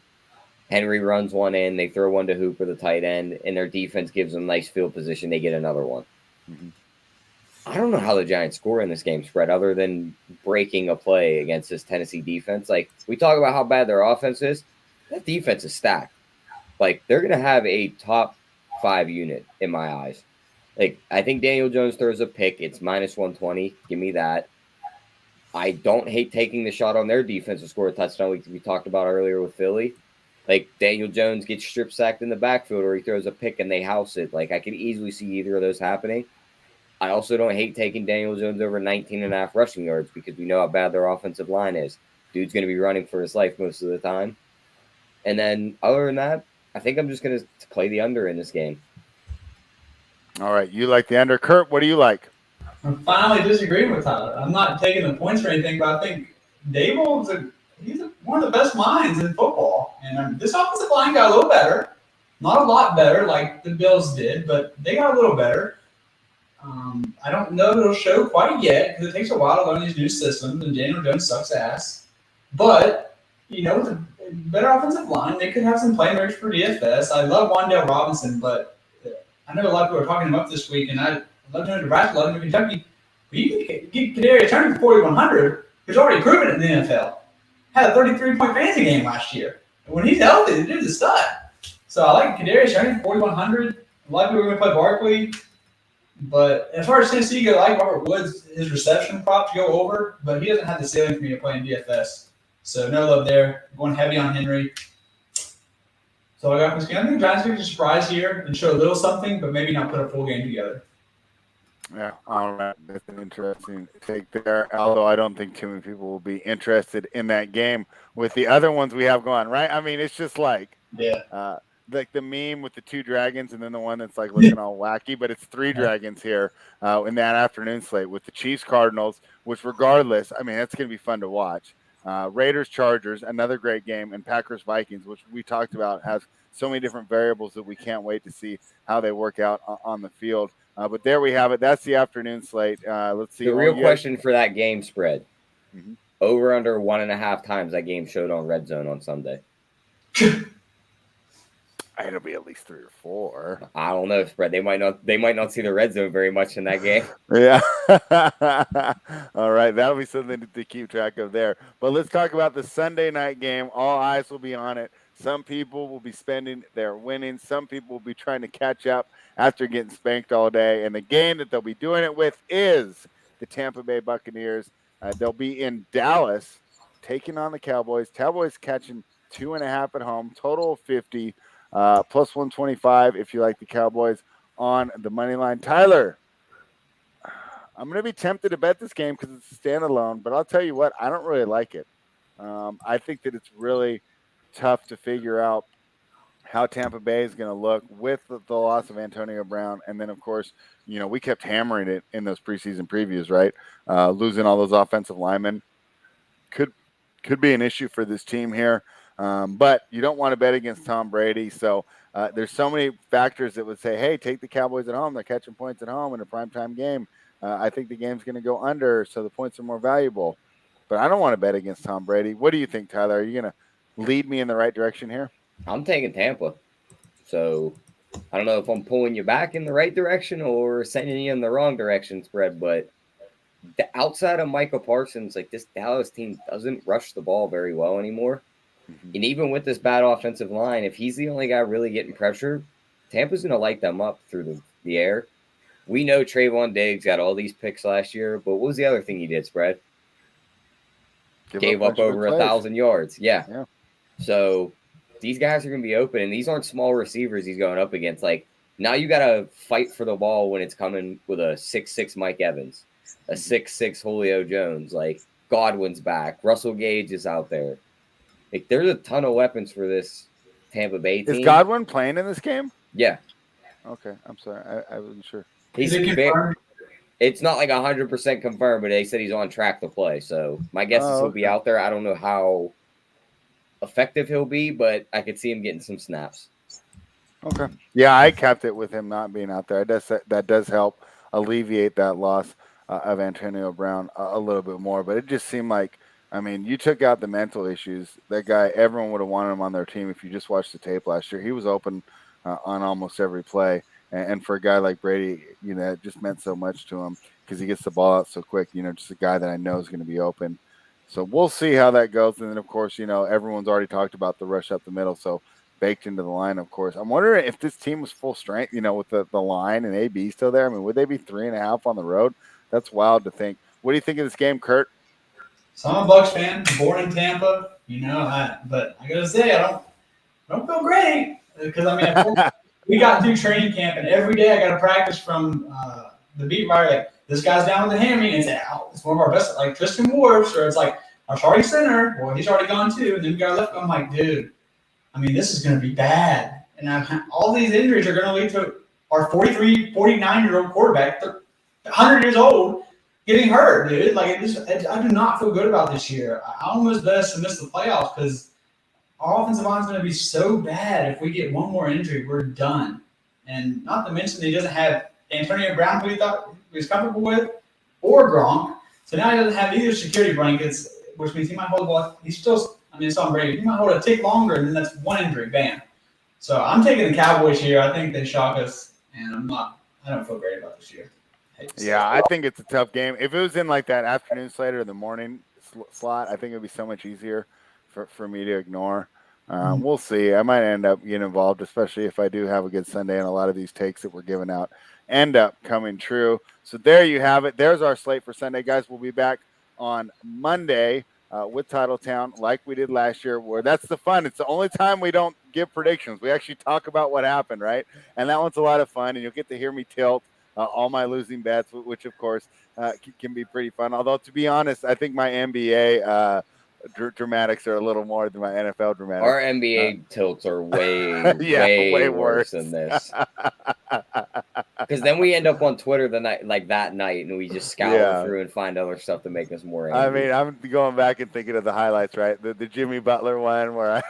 Henry runs one in, they throw one to Hooper, the tight end, and their defense gives them nice field position. They get another one. I don't know how the Giants score in this game spread other than breaking a play against this Tennessee defense. Like, we talk about how bad their offense is. That defense is stacked. Like, they're going to have a top 5 unit in my eyes. Like, I think Daniel Jones throws a pick. It's minus 120. Give me that. I don't hate taking the shot on their defense to score a touchdown. We talked about earlier with Philly. Like, Daniel Jones gets strip sacked in the backfield or he throws a pick and they house it. Like, I could easily see either of those happening. I also don't hate taking Daniel Jones over 19.5 rushing yards because we know how bad their offensive line is. Dude's going to be running for his life most of the time. And then other than that, I think I'm just going to play the under in this game. All right. You like the under. Kurt, what do you like? I'm finally disagreeing with Tyler. I'm not taking the points or anything, but I think Daboll's one of the best minds in football. And this offensive line got a little better. Not a lot better like the Bills did, but they got a little better. I don't know if it'll show quite yet because it takes a while to learn these new systems, and Daniel Jones sucks ass. But, with a better offensive line, they could have some playmakers for DFS. I love Wan'Dale Robinson, but I know a lot of people are talking him up this week, and I love him in Nebraska, love him in Kentucky. But you can get Kadarius Toney for 4,100, who's already proven it in the NFL. Had a 33-point fantasy game last year. And when he's healthy, the dude's a stud. So I like Kadarius Toney for 4,100. A lot of people are going to play Barkley. But as far as Tennessee goes, I like Robert Woods, his reception prop to go over, but he doesn't have the ceiling for me to play in DFS. So no love there. Going heavy on Henry. So I got this game. I think the Giants are surprise here and show a little something, but maybe not put a full game together. Yeah, all right. That's an interesting take there. Although I don't think too many people will be interested in that game with the other ones we have going, right? I mean, it's just like like the meme with the 2 dragons and then the one that's like looking all wacky, but it's 3 dragons here in that afternoon slate with the Chiefs Cardinals, which regardless, I mean, that's going to be fun to watch. Raiders Chargers, another great game, and Packers Vikings, which we talked about, has so many different variables that we can't wait to see how they work out on the field. But there we have it. That's the afternoon slate. Let's see. The real question for that game spread. Over under 1.5 times that game showed on Red Zone on Sunday. It'll be at least 3 or 4. I don't know, spread. They might not see the Red Zone very much in that game. Yeah. All right. That'll be something to keep track of there. But let's talk about the Sunday night game. All eyes will be on it. Some people will be spending their winnings. Some people will be trying to catch up after getting spanked all day. And the game that they'll be doing it with is the Tampa Bay Buccaneers. They'll be in Dallas taking on the Cowboys. Cowboys catching 2.5 at home, total of 50. Plus 125 if you like the Cowboys on the money line. Tyler, I'm going to be tempted to bet this game because it's a standalone, but I'll tell you what, I don't really like it. I think that it's really tough to figure out how Tampa Bay is going to look with the loss of Antonio Brown. And then, of course, we kept hammering it in those preseason previews, right? Losing all those offensive linemen could be an issue for this team here. But you don't want to bet against Tom Brady. So there's so many factors that would say, hey, take the Cowboys at home. They're catching points at home in a primetime game. I think the game's going to go under, so the points are more valuable. But I don't want to bet against Tom Brady. What do you think, Tyler? Are you going to lead me in the right direction here? I'm taking Tampa. So I don't know if I'm pulling you back in the right direction or sending you in the wrong direction, spread. But outside of Michael Parsons, like this Dallas team doesn't rush the ball very well anymore. And even with this bad offensive line, if he's the only guy really getting pressure, Tampa's going to light them up through the air. We know Trayvon Diggs got all these picks last year, but what was the other thing he did, Spread? Gave up over 1,000 yards. Yeah. So these guys are going to be open, and these aren't small receivers he's going up against. Like, now you got to fight for the ball when it's coming with a 6'6" Mike Evans, a 6'6" Julio Jones. Like, Godwin's back. Russell Gage is out there. Like, there's a ton of weapons for this Tampa Bay team. Is Godwin playing in this game? Yeah. Okay. I'm sorry. I wasn't sure. It's not like 100% confirmed, but they said he's on track to play. So my guess is he'll be out there. I don't know how effective he'll be, but I could see him getting some snaps. Okay. Yeah, I kept it with him not being out there. That does help alleviate that loss of Antonio Brown a little bit more. But it just seemed like, I mean, you took out the mental issues. That guy, everyone would have wanted him on their team if you just watched the tape last year. He was open on almost every play. And for a guy like Brady, you know, it just meant so much to him because he gets the ball out so quick. You know, just a guy that I know is going to be open. So we'll see how that goes. And then, of course, you know, everyone's already talked about the rush up the middle. So baked into the line, of course. I'm wondering if this team was full strength, you know, with the line and AB still there. I mean, would they be 3.5 on the road? That's wild to think. What do you think of this game, Kurt? So I'm a Bucs fan, born in Tampa, you know, but I gotta say I don't feel great because I mean we got through training camp and every day I got to practice from the beat writer like this guy's down with the hammy and say it's one of our best like Tristan Wirfs or it's like our starting center, well he's already gone too, and then we got left. I'm like, dude, I mean this is gonna be bad, and all these injuries are gonna lead to our 43, 49-year-old quarterback, 100 years old, getting hurt, dude. Like I do not feel good about this year. I almost best to miss the playoffs because our offensive line is going to be so bad. If we get one more injury, we're done. And not to mention he doesn't have Antonio Brown, who he thought he was comfortable with, or Gronk. So now he doesn't have either security blankets, which means he might hold one. He's still, I mean, it's on Brady. He might hold a tick longer, and then that's one injury, bam. So I'm taking the Cowboys here. I think they shock us, and I don't feel great about this year. Yeah, I think it's a tough game. If it was in like that afternoon slate or the morning slot, I think it would be so much easier for me to ignore. We'll see. I might end up getting involved, especially if I do have a good Sunday and a lot of these takes that we're giving out end up coming true. So there you have it. There's our slate for Sunday, guys. We'll be back on Monday with Titletown like we did last year, where that's the fun. It's the only time we don't give predictions. We actually talk about what happened, right? And that one's a lot of fun, and you'll get to hear me tilt all my losing bets, which, of course, can be pretty fun. Although, to be honest, I think my NBA dramatics are a little more than my NFL dramatics. Our NBA tilts are way worse than this. Because then we end up on Twitter that night, and we just scour through and find other stuff to make us more angry. I mean, I'm going back and thinking of the highlights, right? The Jimmy Butler one where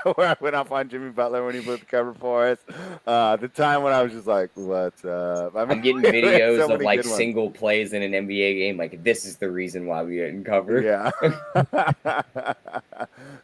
I went off on Jimmy Butler when he put the cover for us. The time when I was just like, what's up? I mean, I'm getting videos of like single plays in an NBA game. Like, this is the reason why we didn't cover. Yeah.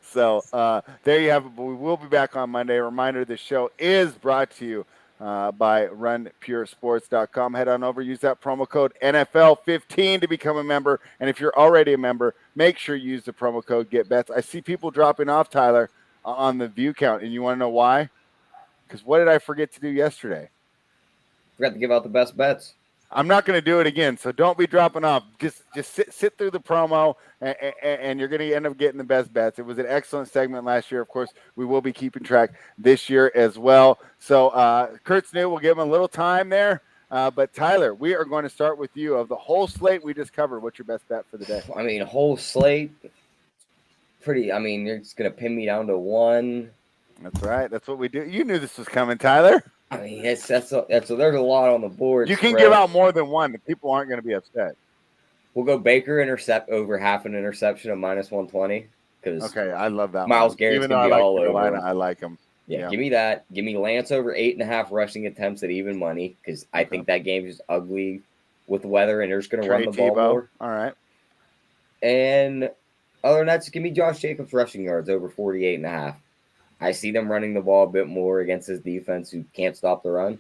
So there you have it. But we will be back on Monday. A reminder, the show is brought to you by runpuresports.com. Head on over, use that promo code NFL15 to become a member. And if you're already a member, make sure you use the promo code GetBets. I see people dropping off, Tyler, on the view count. And you want to know why? Because what did I forget to do yesterday? Forgot to give out the best bets. I'm not going to do it again, so don't be dropping off. Just sit through the promo, and you're going to end up getting the best bets. It was an excellent segment last year. Of course, we will be keeping track this year as well. So Kurt's new. We'll give him a little time there. But, Tyler, we are going to start with you. Of the whole slate we just covered, what's your best bet for the day? I mean, whole slate, you're just going to pin me down to one. That's right. That's what we do. You knew this was coming, Tyler. I mean, there's a lot on the board. You can give out more than one. The people aren't going to be upset. We'll go Baker intercept over half an interception of -120. Okay, I love that. Myles Garrett's going to be all over. I like him. Yeah, give me that. Give me Lance over 8.5 rushing attempts at even money because I think that game is ugly with the weather and they're just going to run the ball more. All right. And other than that, just give me Josh Jacobs rushing yards over 48.5. I see them running the ball a bit more against his defense who can't stop the run.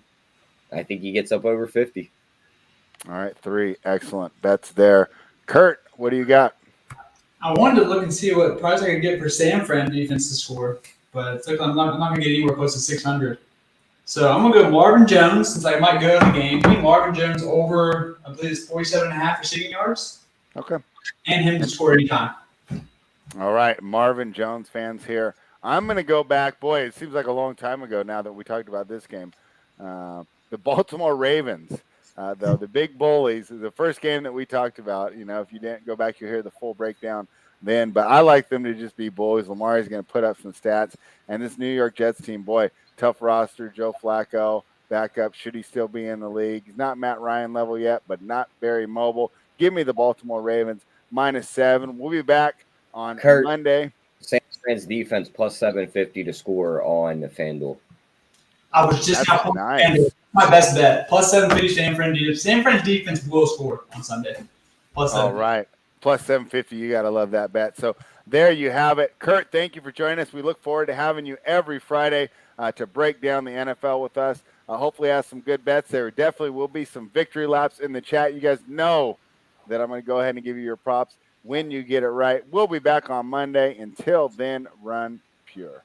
I think he gets up over 50. All right, 3 excellent bets there. Kurt, what do you got? I wanted to look and see what price I could get for San Fran defense to score, but it's like I'm not going to get anywhere close to 600. So I'm going to go Marvin Jones since I might go to the game. Give me Marvin Jones over, I believe it's 47.5 receiving yards. Okay. And him to score anytime. All right, Marvin Jones fans here. I'm going to go back. Boy, it seems like a long time ago now that we talked about this game. The Baltimore Ravens, the big bullies, the first game that we talked about. You know, if you didn't go back, you'll hear the full breakdown then. But I like them to just be bullies. Lamar is going to put up some stats. And this New York Jets team, boy, tough roster. Joe Flacco, backup. Should he still be in the league? He's not Matt Ryan level yet, but not very mobile. Give me the Baltimore Ravens -7. We'll be back on Monday. San Fran's defense plus 750 to score on the FanDuel. I was just nice. My best bet. Plus 750 San Fran defense. San Fran's defense will score on Sunday. Plus 750. All right. Plus 750. You got to love that bet. So there you have it. Kurt, thank you for joining us. We look forward to having you every Friday to break down the NFL with us. Hopefully have some good bets. There definitely will be some victory laps in the chat. You guys know that I'm going to go ahead and give you your props when you get it right. We'll be back on Monday. Until then, run pure.